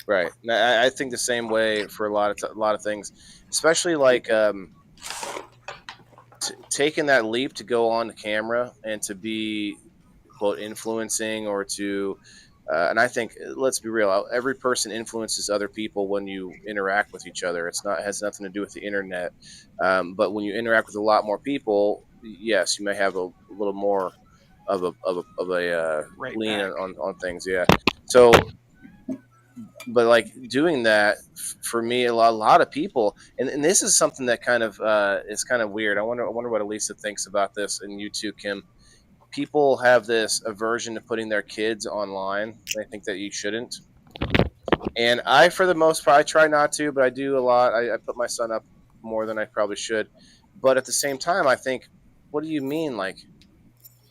I think the same way for a lot of things, especially like taking that leap to go on the camera and to be quote influencing, or to and I think, let's be real, every person influences other people when you interact with each other. It has nothing to do with the internet, but when you interact with a lot more people, yes, you may have a little more of a lean on things. Yeah. So, but like doing that for me, a lot of people, and this is something that kind of is kind of weird. I wonder what Elisa thinks about this, and you too, Kim. People have this aversion to putting their kids online. They think that you shouldn't. And I, for the most part, I try not to, but I do a lot. I put my son up more than I probably should. But at the same time, I think, what do you mean? Like,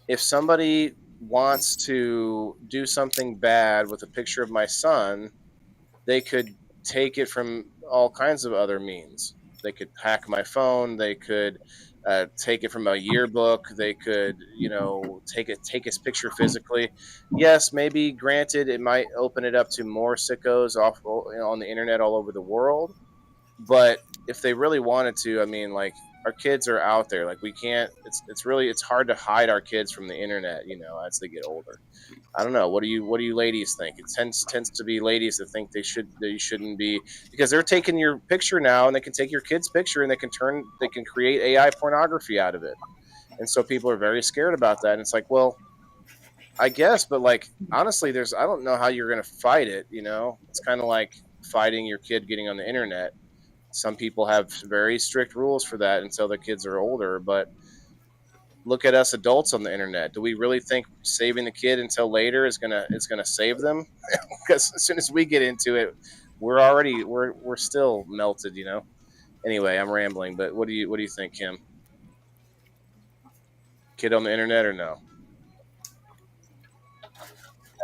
if somebody wants to do something bad with a picture of my son, they could take it from all kinds of other means. They could hack my phone. They could take it from a yearbook. They could, take his picture physically. Yes, maybe, granted, it might open it up to more sickos on the internet all over the world. But if they really wanted to, I mean, like, our kids are out there. Like, we can't. It's hard to hide our kids from the internet, as they get older. I don't know. What do you ladies think? It tends to be ladies that think that you shouldn't be, because they're taking your picture now, and they can take your kid's picture, and they can create AI pornography out of it. And so people are very scared about that. And it's like, well, I guess, but like, honestly, I don't know how you're going to fight it. It's kind of like fighting your kid getting on the internet. Some people have very strict rules for that until the kids are older, but look at us adults on the internet. Do we really think saving the kid until later is gonna save them? Because as soon as we get into it, we're still melted. Anyway, I'm rambling, but what do you think, Kim? Kid on the internet or no?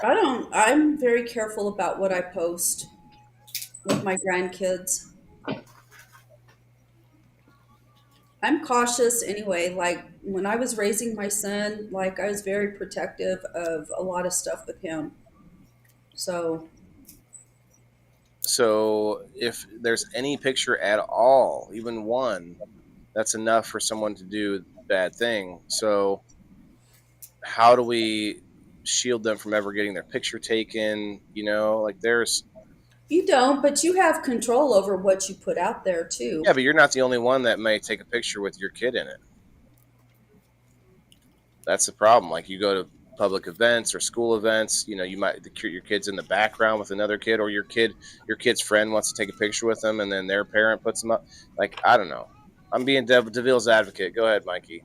I'm very careful about what I post with my grandkids. I'm cautious anyway. Like when I was raising my son, like I was very protective of a lot of stuff with him. So So if there's any picture at all, even one, that's enough for someone to do a bad thing. So how do we shield them from ever getting their picture taken? Like, you don't, but you have control over what you put out there too. yeah, but you're not the only one that may take a picture with your kid in it. That's the problem. Like, you go to public events or school events, you might your kid's in the background with another kid, or your kid's friend wants to take a picture with them, and then their parent puts them up. Like, I don't know. I'm being DeVille's advocate. Go ahead, Mikey.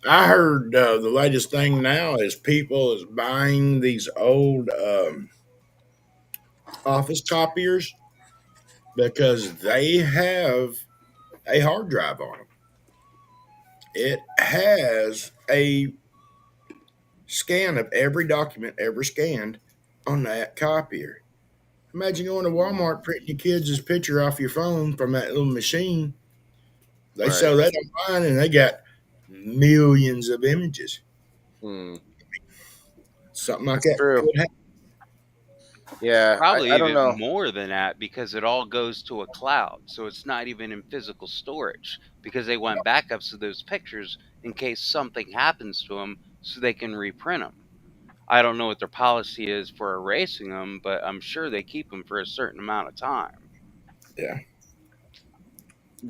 I heard the latest thing now is people is buying these old office copiers because they have a hard drive on them. It has a scan of every document ever scanned on that copier. Imagine going to Walmart, printing your kids' picture off your phone from that little machine. They Right. sell that online, and they got millions of images. Hmm. Something like That's that true. could happen. Yeah, Probably I don't even know. more than that because it all goes to a cloud. So it's not even in physical storage because they want backups of those pictures in case something happens to them so they can reprint them. I don't know what their policy is for erasing them, but I'm sure they keep them for a certain amount of time. Yeah.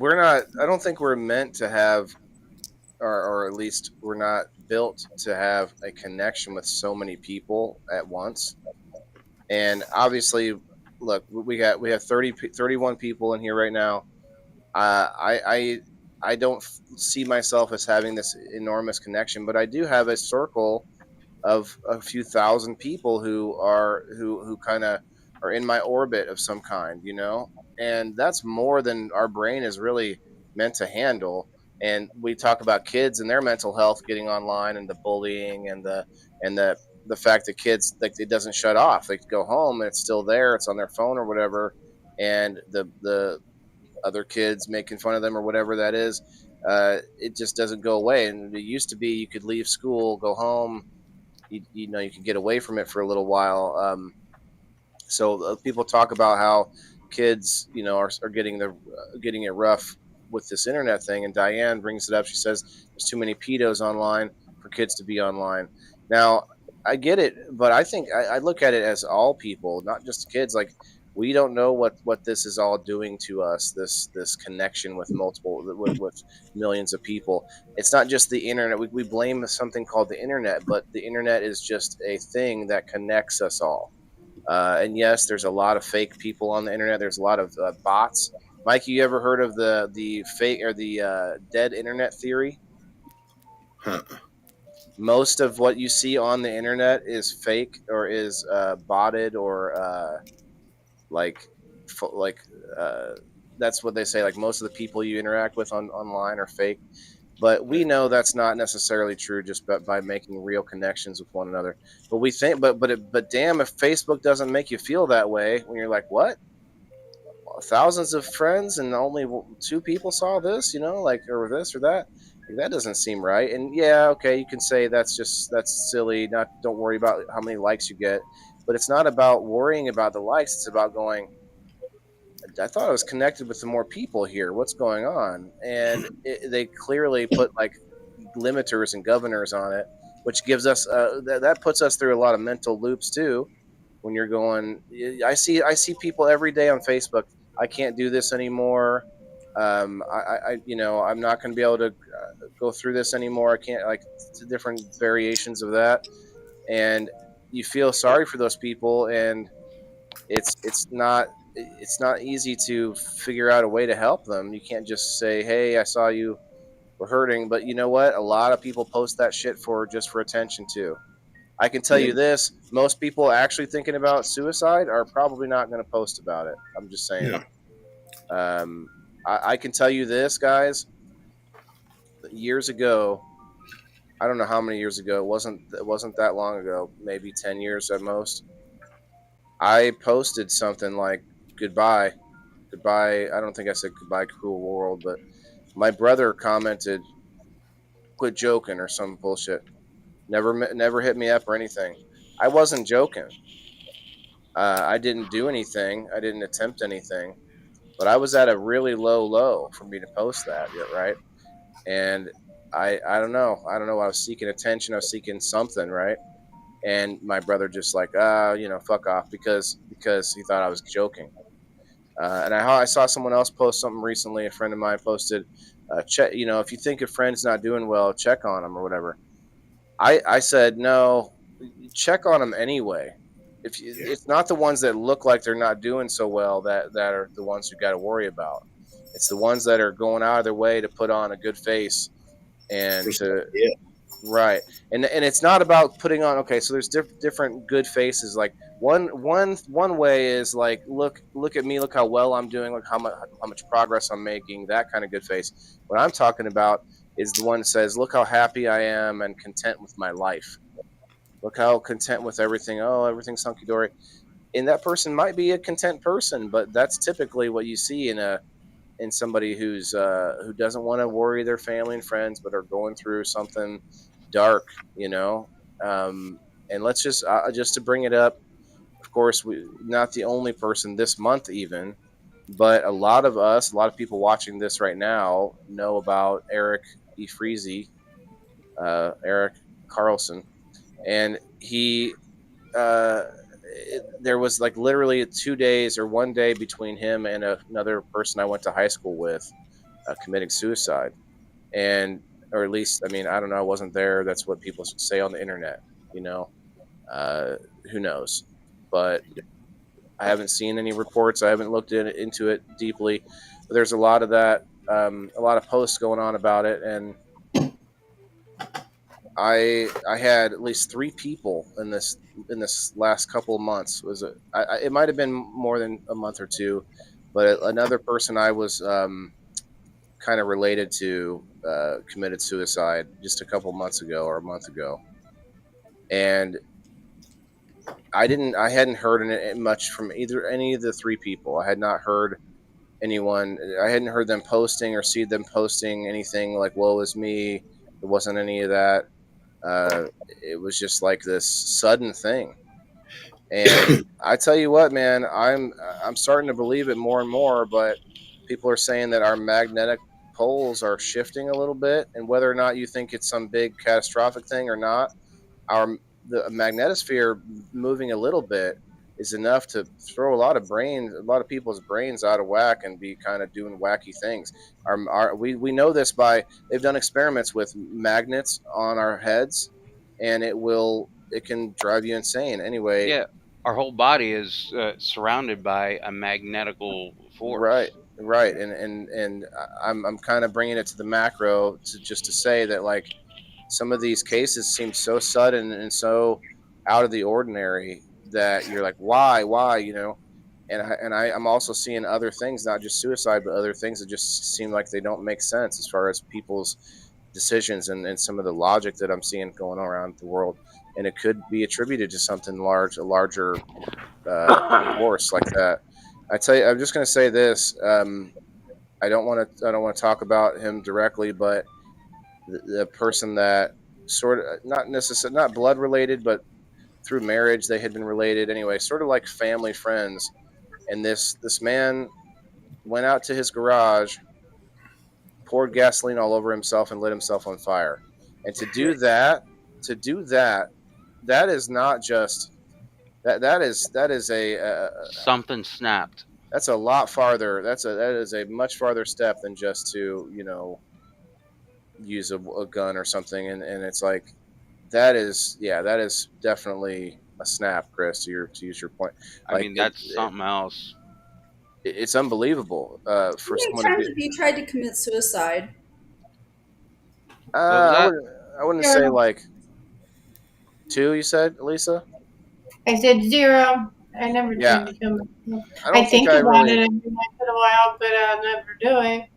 I don't think we're meant to have, or at least we're not built to have a connection with so many people at once. And obviously, look, we have 31 people in here right now. I don't see myself as having this enormous connection, but I do have a circle of a few thousand people who kind of are in my orbit of some kind, and that's more than our brain is really meant to handle. And we talk about kids and their mental health getting online, and the bullying, and the fact that kids, like, it doesn't shut off. They go home and it's still there, it's on their phone or whatever, and the other kids making fun of them or whatever that is. It just doesn't go away. And it used to be you could leave school, go home, you can get away from it for a little while. So people talk about how kids, are getting it rough with this internet thing. And Diane brings it up. She says there's too many pedos online for kids to be online. Now, I get it, but I think I look at it as all people, not just kids. Like, we don't know what this is all doing to us. This connection with with millions of people. It's not just the internet. We blame something called the internet, but the internet is just a thing that connects us all. And yes, there's a lot of fake people on the internet. There's a lot of bots. Mike, you ever heard of the fake or the dead internet theory? Huh. Most of what you see on the internet is fake or is botted, or like like that's what they say. Like, most of the people you interact with online are fake. But we know that's not necessarily true just by making real connections with one another. But we think, but damn, if Facebook doesn't make you feel that way when you're like, what? Thousands of friends and only two people saw this, like, or this or that. Like, that doesn't seem right. And yeah, okay, you can say that's silly. Don't worry about how many likes you get. But it's not about worrying about the likes. It's about going, I thought I was connected with some more people here. What's going on? And they clearly put like limiters and governors on it, which gives us that puts us through a lot of mental loops too. When you're going, I see people every day on Facebook. I can't do this anymore. I'm not going to be able to go through this anymore. I can't, like, different variations of that, and you feel sorry for those people, and it's not easy to figure out a way to help them. You can't just say, hey, I saw you were hurting, but you know what, a lot of people post that shit for attention too. I can tell you this, most people actually thinking about suicide are probably not going to post about it. I'm just saying. Yeah. I can tell you this, guys, years ago, I don't know how many years ago, it wasn't that long ago, maybe 10 years at most, I posted something like goodbye, I don't think I said goodbye cruel world, but my brother commented quit joking or some bullshit. Never hit me up or anything. I wasn't joking. I didn't do anything. I didn't attempt anything, but I was at a really low for me to post that, right? And I don't know. I was seeking attention. I was seeking something, right? And my brother just like, fuck off, because he thought I was joking. And I saw someone else post something recently. A friend of mine posted, check, if you think a friend's not doing well, check on them or whatever. I said, no, check on them anyway. It's not the ones that look like they're not doing so well that are the ones you got to worry about. It's the ones that are going out of their way to put on a good face and right. And it's not about putting on, okay, so there's different good faces. Like one way is like, look at me, look how well I'm doing, look how much progress I'm making, that kind of good face. What I'm talking about is the one that says, look how happy I am and content with my life. Look how content with everything. Oh, everything's hunky dory. And that person might be a content person, but that's typically what you see in somebody who doesn't want to worry their family and friends, but are going through something dark, and let's just to bring it up, of course, we not the only person this month even, but a lot of people watching this right now know about Eric E. Freezy, Eric Carlson, and he there was like literally 2 days or 1 day between him and another person I went to high school with committing suicide. And, or at least, I mean, I don't know, I wasn't there. That's what people say on the internet, who knows? But I haven't seen any reports. I haven't looked into it deeply. But there's a lot of that, a lot of posts going on about it. And I had at least 3 people in this last couple of months. It might have been more than a month or two, but another person I was kind of related to committed suicide just a couple months ago or a month ago, and I hadn't heard much from any of the 3 people. I had not heard anyone. I hadn't heard them posting or see them posting anything like "woe is me." It wasn't any of that. It was just like this sudden thing, and I tell you what, man, I'm starting to believe it more and more. But people are saying that our magnetic poles are shifting a little bit, and whether or not you think it's some big catastrophic thing or not, the magnetosphere moving a little bit is enough to throw a lot of people's brains out of whack and be kind of doing wacky things. We know this by, they've done experiments with magnets on our heads, and it can drive you insane. Anyway, Yeah, our whole body is surrounded by a magnetical force. Right, and I'm kind of bringing it to the macro to say that, like, some of these cases seem so sudden and so out of the ordinary that you're like, why, and I'm also seeing other things, not just suicide, but other things that just seem like they don't make sense as far as people's decisions and some of the logic that I'm seeing going around the world, and it could be attributed to something larger force like that. I tell you, I'm just going to say this. I don't want to talk about him directly, but the person that sort of not blood related, but through marriage they had been related anyway, sort of like family friends. And this man went out to his garage, poured gasoline all over himself, and lit himself on fire. And to do that, that is not just that is Something snapped. that's a lot farther. That is a much farther step than just to use a gun or something. And it's like that is definitely a snap, Chris. To use your point, I mean, that's something else. It's unbelievable for How many someone times to have you tried to commit suicide? be. I wouldn't say like 2. You said, Lisa? I said 0. I never Yeah. tried to kill myself. I don't I think I about really it every once in a while, but I'll never do it.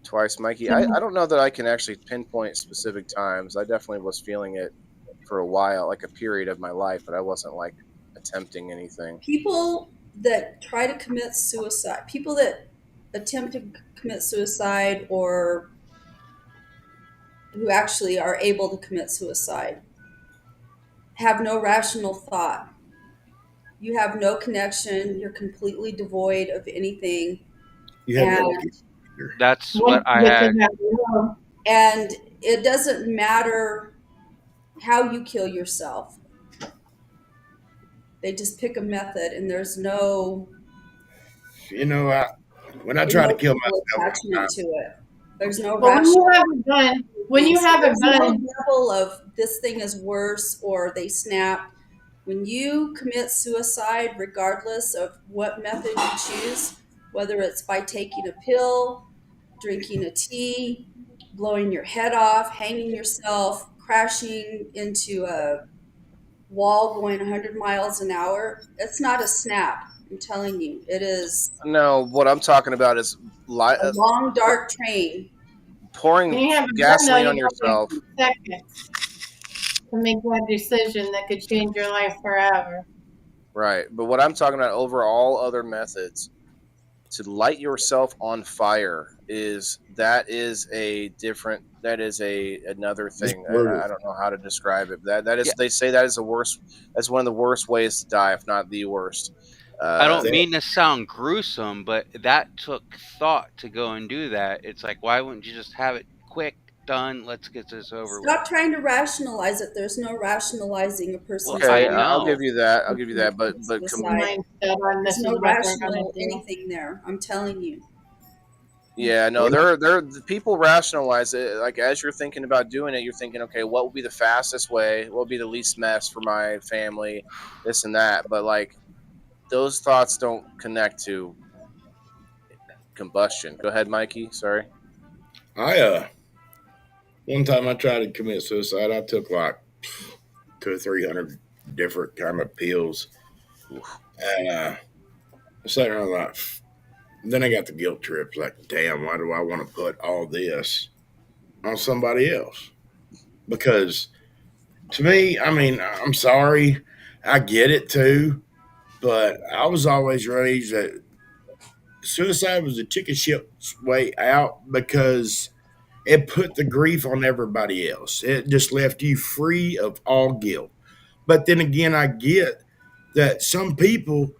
twice, Mikey. I don't know that I can actually pinpoint specific times. I definitely was feeling it for a while, like a period of my life, but I wasn't like attempting anything. People that try to commit suicide, people that attempt to commit suicide or who actually are able to commit suicide have no rational thought. You have no connection. You're completely devoid of anything. You have no And, That's what I had. and it doesn't matter how you kill yourself. They just pick a method, and there's no when I try to kill emotional myself, attachment to it. There's no But when rational. you have a gun, There's no level of this thing is worse or they snap. When you commit suicide, regardless of what method you choose, whether it's by taking a pill, drinking a tea, blowing your head off, hanging yourself, crashing into a wall going 100 miles an hour, it's not a snap. I'm telling you, it is No, what I'm talking about is a long, dark train. pouring when you have a gasoline gun, on yourself. Seconds to make that decision that could change your life forever. Right. But what I'm talking about over all other methods, to light yourself on fire is another thing. I don't know how to describe it. That is, they say that is the worst. That's one of the worst ways to die, if not the worst. I don't mean to sound gruesome, but that took thought to go and do that. It's like, why wouldn't you just have it quick, done? Let's get this over with. Stop trying to rationalize it. There's no rationalizing a person's Okay, mind. I'll give you that. But Suicide. There's no rational anything there. I'm telling you. yeah, no, the people rationalize it. Like as you're thinking about doing it, you're thinking, okay, what would be the fastest way? What would be the least mess for my family? This and that. But like those thoughts don't connect to combustion. Go ahead, Mikey. Sorry. One time I tried to commit suicide. I took like 200 or 300 different kind of pills, and I sat around like. Then I got the guilt trip. Like, damn, why do I want to put all this on somebody else? Because to me, I mean, I'm sorry, I get it too, but I was always raised that suicide was the chicken shit's way out because it put the grief on everybody else. It just left you free of all guilt. But then again, I get that some people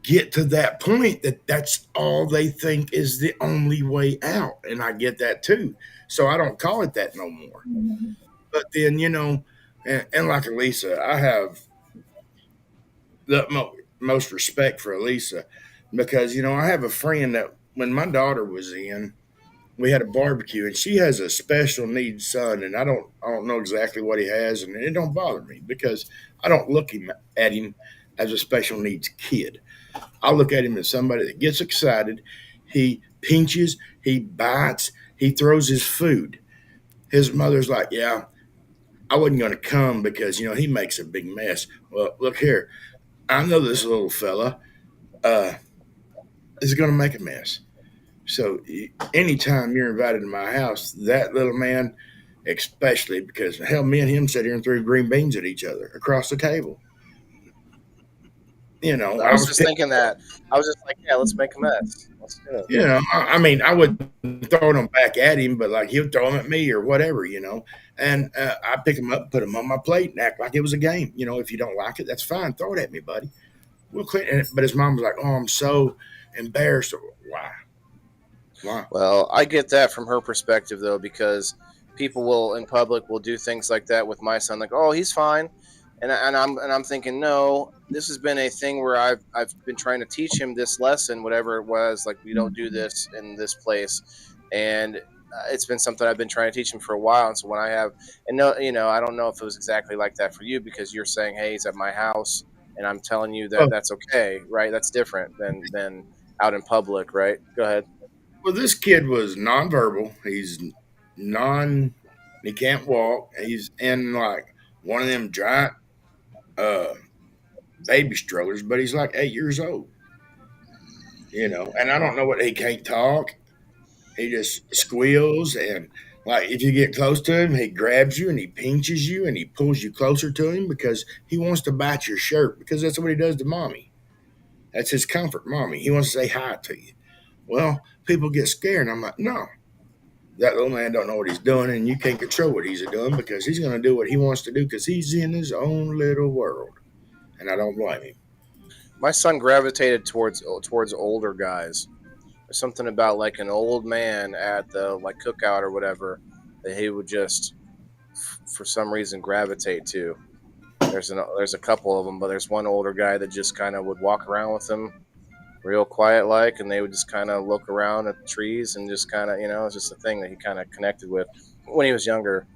get to that point that that's all they think is the only way out. And I get that too. So I don't call it that no more. Mm-hmm. But then, and like Elisa, I have the most respect for Elisa because, I have a friend that when my daughter was in, we had a barbecue and she has a special needs son and I don't know exactly what he has and it don't bother me because I don't look at him as a special needs kid. I look at him as somebody that gets excited. He pinches, he bites, he throws his food. His mother's like, yeah, I wasn't going to come because, he makes a big mess. Well, look here. I know this little fella is going to make a mess. So anytime you're invited to my house, that little man, especially because, hell, me and him sat here and threw green beans at each other across the table. I was just thinking that. I was just like, yeah, let's make a mess. Let's do it. I mean, I would throw them back at him, but like he'll throw them at me or whatever, And I pick them up, put them on my plate, and act like it was a game. If you don't like it, that's fine. Throw it at me, buddy. We'll clean it. But his mom was like, "Oh, I'm so embarrassed. Why? Why? Well, I get that from her perspective though, because people will in public will do things like that with my son, like, "Oh, he's fine," and I'm thinking, no, this has been a thing where I've been trying to teach him this lesson, whatever it was, like we don't do this in this place, and it's been something I've been trying to teach him for a while. And so when I have, and no, I don't know if it was exactly like that for you because you're saying, "Hey, he's at my house," and I'm telling you that Oh, that's okay, right? That's different than out in public, right? Go ahead. well, this kid was nonverbal. He's non. He can't walk. He's in like one of them giant uh, baby strollers, but he's like 8 years old. And I don't know what he can't talk. He just squeals, and like if you get close to him, he grabs you and he pinches you and he pulls you closer to him because he wants to bite your shirt because that's what he does to mommy. That's his comfort, mommy. He wants to say hi to you. Well, people get scared, and I'm like, no, that little man don't know what he's doing, and you can't control what he's doing because he's going to do what he wants to do because he's in his own little world, and I don't blame him. My son gravitated towards older guys. There's something about like an old man at the like cookout or whatever that he would just for some reason gravitate to. There's a couple of them, but there's one older guy that just kind of would walk around with him real quiet like, and they would just kind of look around at the trees and just kind of it's just a thing that he kind of connected with when he was younger.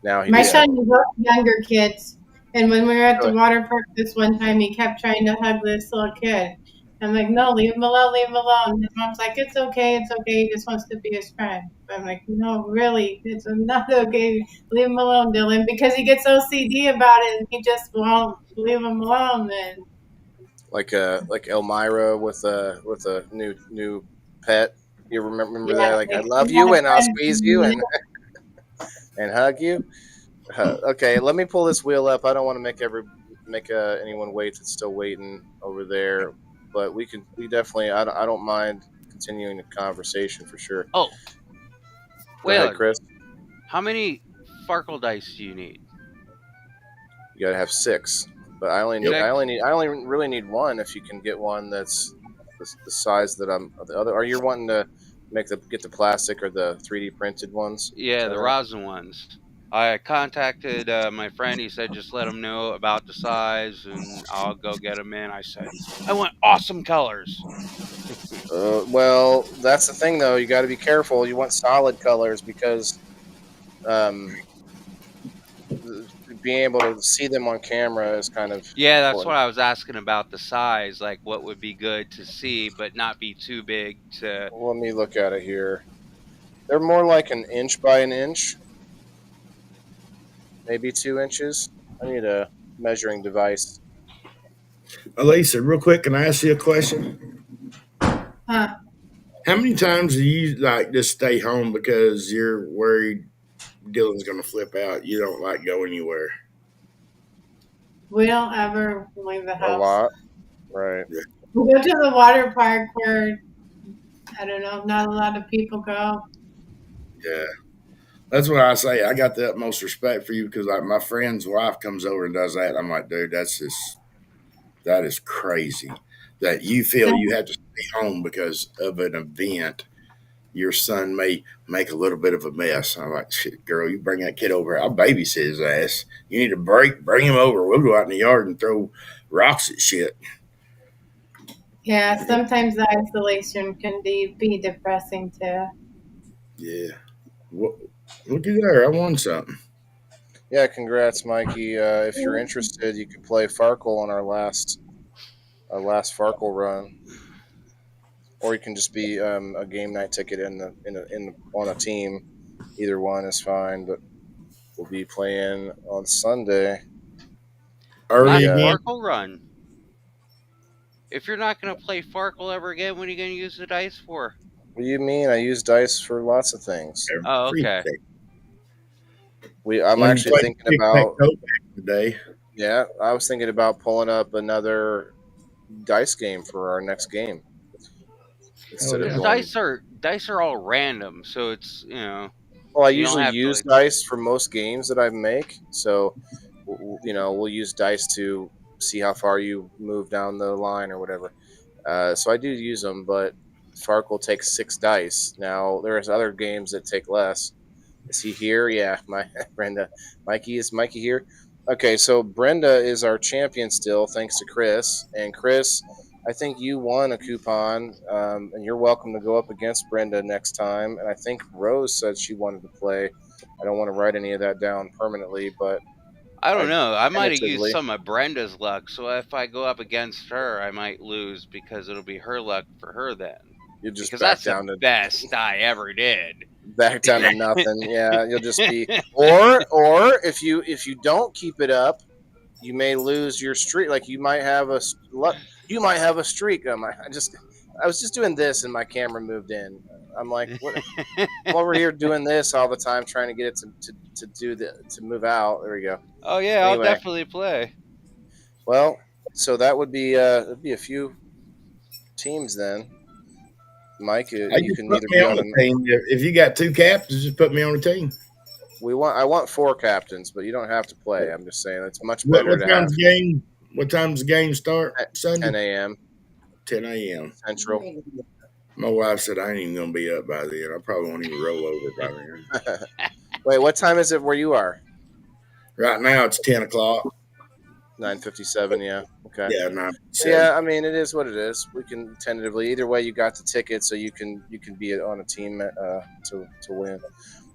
Now he My doesn't. son loves younger kids, and when we were at the water park this one time, he kept trying to hug this little kid. I'm like, no, leave him alone, leave him alone. His mom's like, it's okay, he just wants to be his friend. I'm like, no, really, it's not okay. Leave him alone, Dylan, because he gets OCD about it, and he just won't leave him alone. And like Elmira with a new pet. You remember yeah, that? Like, I like, love we had you a and I'll friend squeeze you who- and hug you. Okay, let me pull this wheel up. I don't want to make anyone wait that's still waiting over there, but we definitely. I don't mind continuing the conversation for sure. Oh, Go ahead, Whaler, Chris. how many Farkle dice do you need? You gotta have 6, but I only Six? really need one. If you can get one that's the size that I'm the other. Are you wanting to get the plastic or the 3D printed ones? Yeah, the rosin ones. I contacted my friend. He said just let him know about the size, and I'll go get them in. I said I want awesome colors. Well, that's the thing though. You got to be careful. You want solid colors because being able to see them on camera is kind of Yeah, that's important. what I was asking about the size. Like, what would be good to see, but not be too big to. Let me look at it here. They're more like an inch by an inch, maybe 2 inches. I need a measuring device. Elisa, real quick, can I ask you a question? Huh. How many times do you like just stay home because you're worried Dylan's going to flip out? You don't like go anywhere. We don't ever leave the house. A lot, right? We go to the water park where, I don't know, not a lot of people go. Yeah. That's what I say. I got the utmost respect for you because like my friend's wife comes over and does that. I'm like, dude, that is crazy that you feel you have to stay home because of an event. Your son may make a little bit of a mess. I'm like, shit, girl, you bring that kid over. I'll babysit his ass. You need a break, bring him over. We'll go out in the yard and throw rocks at shit. Yeah, sometimes the isolation can be depressing too. Yeah. Look at there. I won something. Yeah, congrats, Mikey. If you're interested, you can play Farkle on our last Farkle run, or you can just be a game night ticket on a team. Either one is fine, but we'll be playing on Sunday. Early Not again. Farkle run. If you're not going to play Farkle ever again, what are you going to use the dice for? What do you mean? I use dice for lots of things. Oh, okay. I'm actually thinking about today. Yeah, I was thinking about pulling up another dice game for our next game. Instead of going, Dice are all random, so it's well, I you don't usually have to, use dice for most games that I make, so we'll use dice to see how far you move down the line or whatever. So I do use them, but Farkle takes 6 dice. Now there's other games that take less. Is he here? Yeah, my Brenda. Is Mikey here? Okay, so Brenda is our champion still, thanks to Chris. And Chris, I think you won a coupon, and you're welcome to go up against Brenda next time. And I think Rose said she wanted to play. I don't want to write any of that down permanently, but I don't know. I might have used tentatively, some of Brenda's luck, so if I go up against her, I might lose because it'll be her luck for her then. you just Because back that's down the to best I ever did. back down to nothing. Yeah, you'll just be or if you don't keep it up, you may lose your streak. Like you might have a streak. I was just doing this and my camera moved in. I'm like, what? I'm over here doing this all the time, trying to get it to move out. There we go. Oh yeah, Anyway. I'll definitely play. Well, so that would be a few teams then. Mike, you can put either me be on on the team. If you got 2 captains, just put me on the team. I want 4 captains, but you don't have to play. I'm just saying it's much What, better to have what time's the game start? at Sunday? 10 a.m. 10 a.m. Central. My wife said I ain't even gonna be up by then. I probably won't even roll over by then. Wait, what time is it where you are? Right now it's 10 o'clock. 9:57. Yeah. Okay. Yeah, 9. Yeah, I mean it is what it is. We can tentatively either way. You got the ticket, so you can be on a team to win.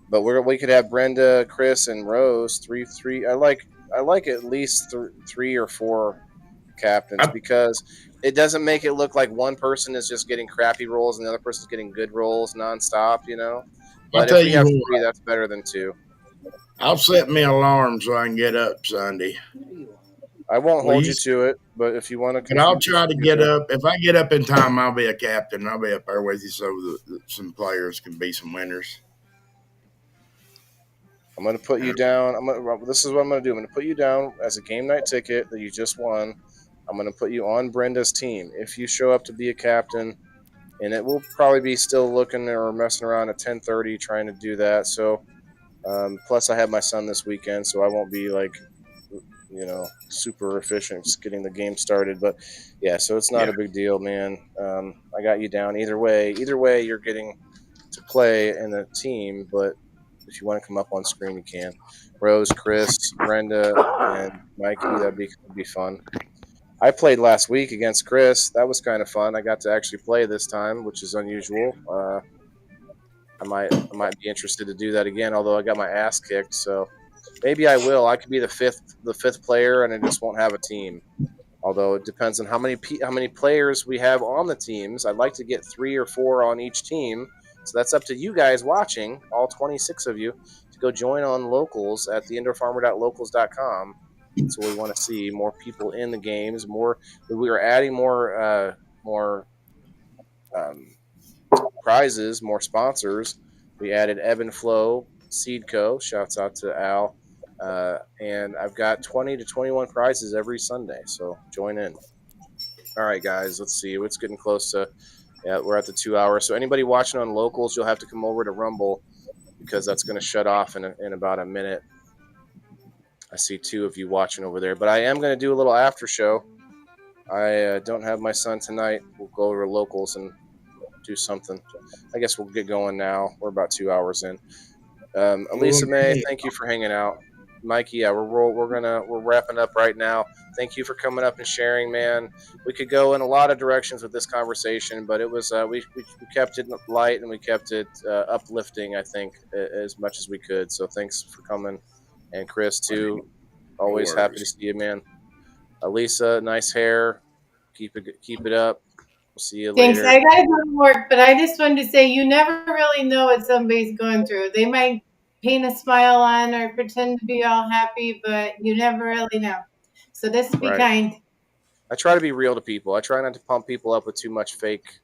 But we could have Brenda, Chris, and Rose three. I like at least 3 or 4 captains because it doesn't make it look like one person is just getting crappy rolls and the other person's getting good rolls nonstop. You know. But if we have 3, that's better than 2. I'll set me an alarm so I can get up Sunday. I won't hold you to it, but if you want to, and I'll try to get up. If I get up in time, I'll be a captain. I'll be up there with you so some players can be some winners. I'm going to put you down. This is what I'm going to do. I'm going to put you down as a game night ticket that you just won. I'm going to put you on Brenda's team. If you show up to be a captain, and it will probably be still looking or messing around at 10:30 trying to do that. So, plus I have my son this weekend, so I won't be like, super efficient just getting the game started. But yeah, so it's not a big deal, man. I got you down either way. Either way, you're getting to play in the team, but if you want to come up on screen, you can. Rose, Chris, Brenda, and Mikey, that'd be fun. I played last week against Chris. That was kind of fun. I got to actually play this time, which is unusual. I might be interested to do that again, although I got my ass kicked. So maybe I will. I could be the fifth player, and I just won't have a team. Although it depends on how many players we have on the teams. I'd like to get 3 or 4 on each team. So that's up to you guys watching, all 26 of you, to go join on locals at theindoorfarmer.locals.com. So we want to see more people in the games. We are adding more prizes, more sponsors. We added Ebb and Flow, Seedco. Shouts out to Al. And I've got 20 to 21 prizes every Sunday. So join in. All right, guys. Let's see. It's getting close to. Yeah, we're at the 2 hours. So anybody watching on locals, you'll have to come over to Rumble because that's going to shut off in about a minute. I see 2 of you watching over there, but I am going to do a little after show. I don't have my son tonight. We'll go over to locals and do something. I guess we'll get going now. We're about 2 hours in. Elisa May, thank you for hanging out. Mikey, yeah, we're wrapping up right now. Thank you for coming up and sharing, man. We could go in a lot of directions with this conversation, but it was we kept it light and we kept it uplifting, I think, as much as we could. So thanks for coming, and Chris too. Always happy to see you, man. Elisa, nice hair. Keep it up. We'll see you later. Thanks. I gotta go to work, but I just wanted to say you never really know what somebody's going through. They might paint a smile on or pretend to be all happy, but you never really know. So just be kind. I try to be real to people. I try not to pump people up with too much fake,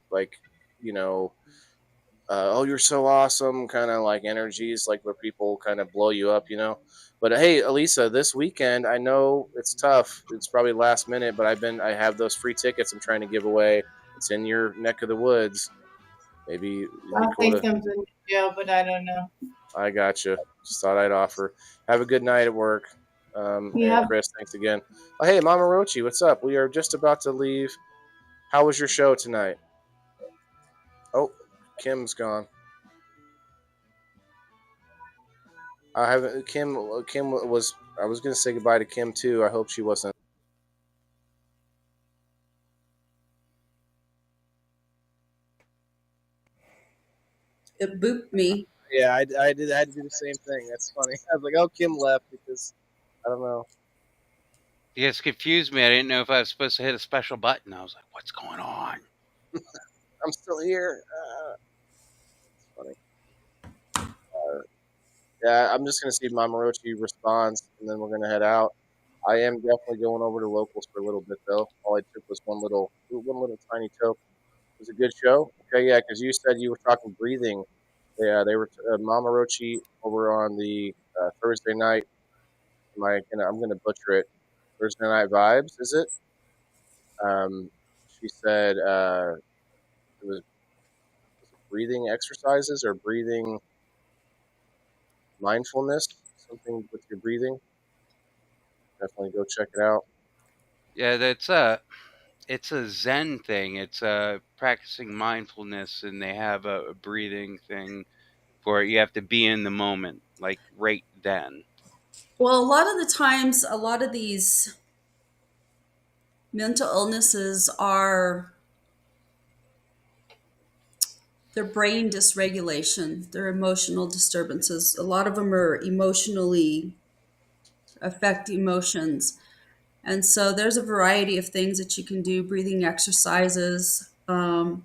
oh, you're so awesome, kind of like energies, like where people kind of blow you up, But hey, Elisa, this weekend, I know it's tough. It's probably last minute, but I have those free tickets I'm trying to give away. It's in your neck of the woods. Maybe I'll say something to Joe, but I don't know. I gotcha. Just thought I'd offer. Have a good night at work. And Chris, thanks again. Oh, hey, Mama Rochi, what's up? We are just about to leave How was your show tonight? Oh, Kim's gone. I haven't. Kim was. I was gonna say goodbye to Kim too. I hope she wasn't. It booped me. Yeah, I did. I had to do the same thing. That's funny. I was like, oh, Kim left because I don't know. You guys confused me. I didn't know if I was supposed to hit a special button. I was like, what's going on? I'm still here. It's funny. Yeah, I'm just gonna see if Mamarochi responds, and then we're gonna head out. I am definitely going over to locals for a little bit though. All I took was one little tiny toke. It was a good show. Okay, yeah, because you said you were talking breathing. Yeah, they were Mamarochi over on the Thursday night. I'm gonna butcher it. Thursday night vibes, is it? She said it was breathing exercises or breathing mindfulness, something with your breathing. Definitely go check it out. Yeah, it's a Zen thing. It's practicing mindfulness, and they have a breathing thing for it. You have to be in the moment, like right then. Well, a lot of the times, a lot of these mental illnesses are their brain dysregulation, their emotional disturbances. A lot of them are emotionally affect emotions. And so there's a variety of things that you can do, breathing exercises. I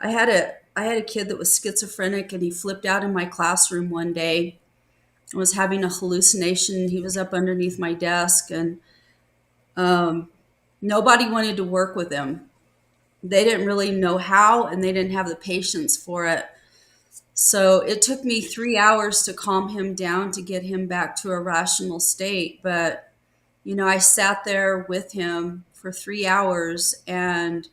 had a kid that was schizophrenic and he flipped out in my classroom one day and was having a hallucination. He was up underneath my desk and nobody wanted to work with him. They didn't really know how and they didn't have the patience for it. So it took me 3 hours to calm him down to get him back to a rational state. But, you know, I sat there with him for 3 hours and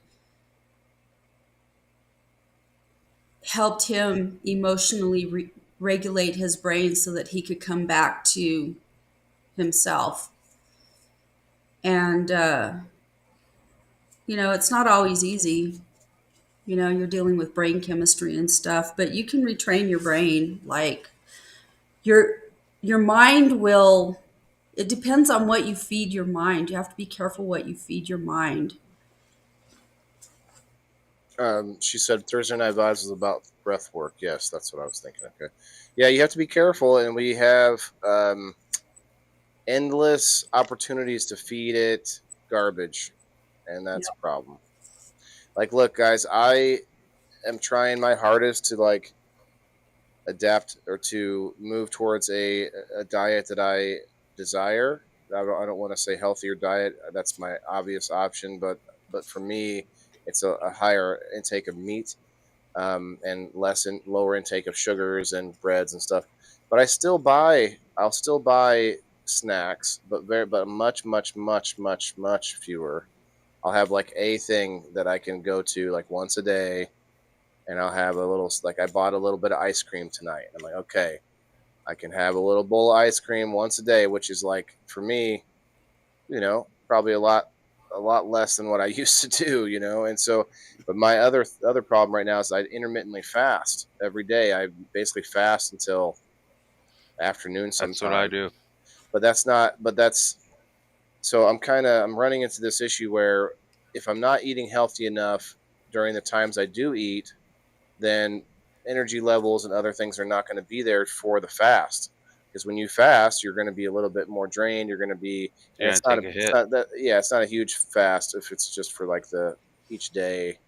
helped him emotionally regulate his brain so that he could come back to himself. And, you know, it's not always easy. You know, you're dealing with brain chemistry and stuff, but you can retrain your brain. Like your mind will, it depends on what you feed your mind. You have to be careful what you feed your mind. She said Thursday Night Vibes was about breath work. Yes, that's what I was thinking. Okay. Yeah, you have to be careful, and we have endless opportunities to feed it garbage, and that's a problem. Like, look, guys, I am trying my hardest to like adapt or to move towards a diet that I desire. I don't want to say healthier diet. That's my obvious option, but for me, it's a higher intake of meat and lower intake of sugars and breads and stuff. But I'll still buy snacks, but much fewer. I'll have like a thing that I can go to like once a day, and I'll have a little, like I bought a little bit of ice cream tonight. I'm like, okay, I can have a little bowl of ice cream once a day, which is like for me, you know, probably a lot less than what I used to do, you know. And so, but my other problem right now is I intermittently fast every day. I basically fast until afternoon sometime. That's what I do. But that's so I'm running into this issue where if I'm not eating healthy enough during the times I do eat, then energy levels and other things are not going to be there for the fast. Because when you fast, you're going to be a little bit more drained. You're going to be, Yeah, it's not take a hit. it's not a huge fast if it's just for like each day,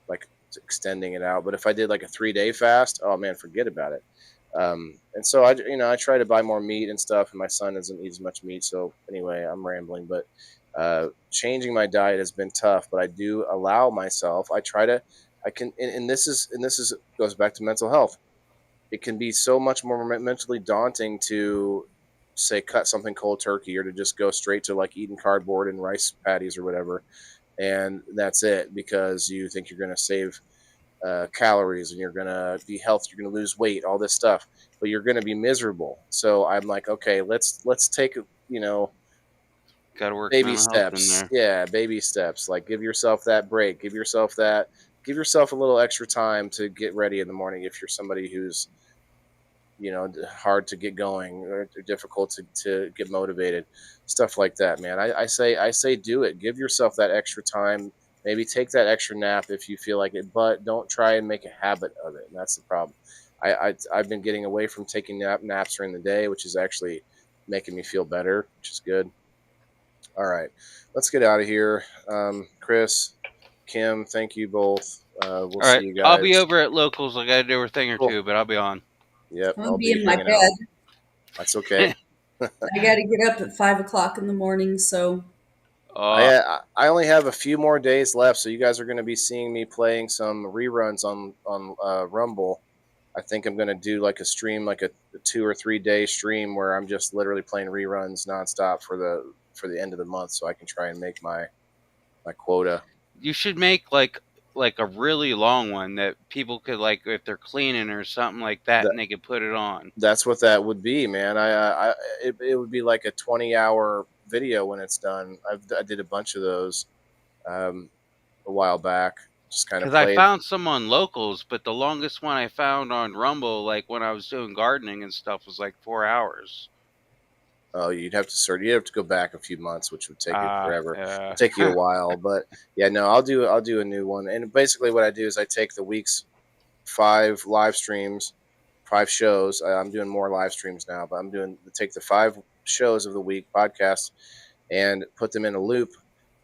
like extending it out. But if I did like a 3-day fast, oh man, forget about it. And so I try to buy more meat and stuff, and my son doesn't eat as much meat. So anyway, I'm rambling, but changing my diet has been tough. But I do allow myself. I can, and this is goes back to mental health. It can be so much more mentally daunting to say cut something cold turkey or to just go straight to like eating cardboard and rice patties or whatever, and that's it because you think you're going to save calories and you're going to be healthy, you're going to lose weight, all this stuff, but you're going to be miserable. So I'm like, okay, let's take, Got to work baby mental health in steps. there. Yeah, baby steps. Like give yourself that break. Give yourself a little extra time to get ready in the morning if you're somebody who's, hard to get going or difficult to get motivated, stuff like that, man. I say do it. Give yourself that extra time. Maybe take that extra nap if you feel like it, but don't try and make a habit of it. And that's the problem. I've been getting away from taking naps during the day, which is actually making me feel better, which is good. All right, let's get out of here. Chris, Kim, thank you both. We'll All see right, you guys. I'll be over at Locals. I got to do a thing or Cool. two, but I'll be on. Yep, I'll be in my hanging bed. out. That's okay. I got to get up at 5 o'clock in the morning, so I only have a few more days left, so you guys are going to be seeing me playing some reruns on Rumble. I think I'm going to do like a stream, like a 2 or 3 day stream where I'm just literally playing reruns nonstop for the end of the month, so I can try and make my quota. You should make like a really long one that people could, like, if they're cleaning or something like that, and they could put it on. That's what that would be, man. It would be like a 20-hour video when it's done. I did a bunch of those a while back. Just kind of Because I found some on Locals, but the longest one I found on Rumble, like when I was doing gardening and stuff, was like 4 hours. Oh, you'd have to go back a few months, which would take you forever. Yeah. It'd take you a while, but yeah, no, I'll do a new one. And basically, what I do is I take the week's 5 live streams, 5 shows. I'm doing more live streams now, but take the 5 shows of the week podcast and put them in a loop.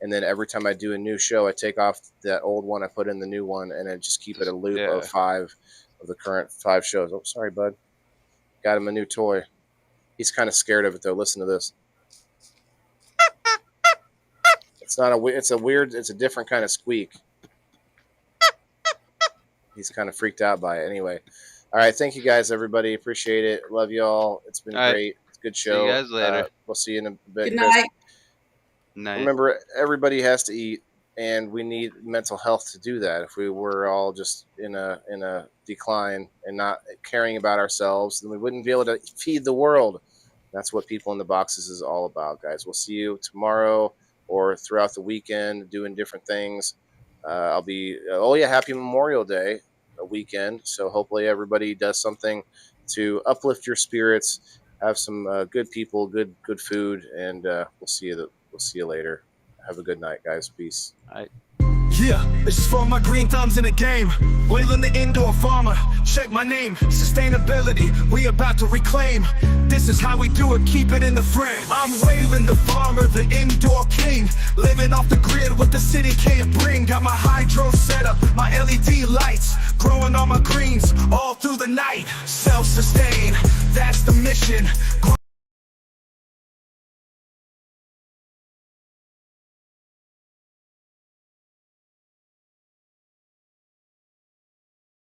And then every time I do a new show, I take off that old one, I put in the new one, and then just keep it a loop of 5 of the current 5 shows. Oh, sorry, bud. Got him a new toy. He's kind of scared of it, though. Listen to this. It's a different kind of squeak. He's kind of freaked out by it. Anyway. All right. Thank you guys, everybody. Appreciate it. Love y'all. It's been great. It's a good show. See you guys later. We'll see you in a bit. good night. Night. Remember, everybody has to eat, and we need mental health to do that. If we were all just in a decline and not caring about ourselves, then we wouldn't be able to feed the world. That's what People in the Boxes is all about, guys. We'll see you tomorrow or throughout the weekend doing different things. I'll be happy Memorial Day weekend. So hopefully everybody does something to uplift your spirits. Have some good people, good food, and we'll see you later. Have a good night, guys. Peace. All right. Yeah, this is for my green thumbs in the game. Wailing the indoor farmer, check my name. Sustainability, we about to reclaim. This is how we do it, keep it in the frame. I'm Wailing the farmer, the indoor king. Living off the grid, what the city can't bring. Got my hydro setup, my LED lights. Growing all my greens, all through the night. Self-sustain, that's the mission.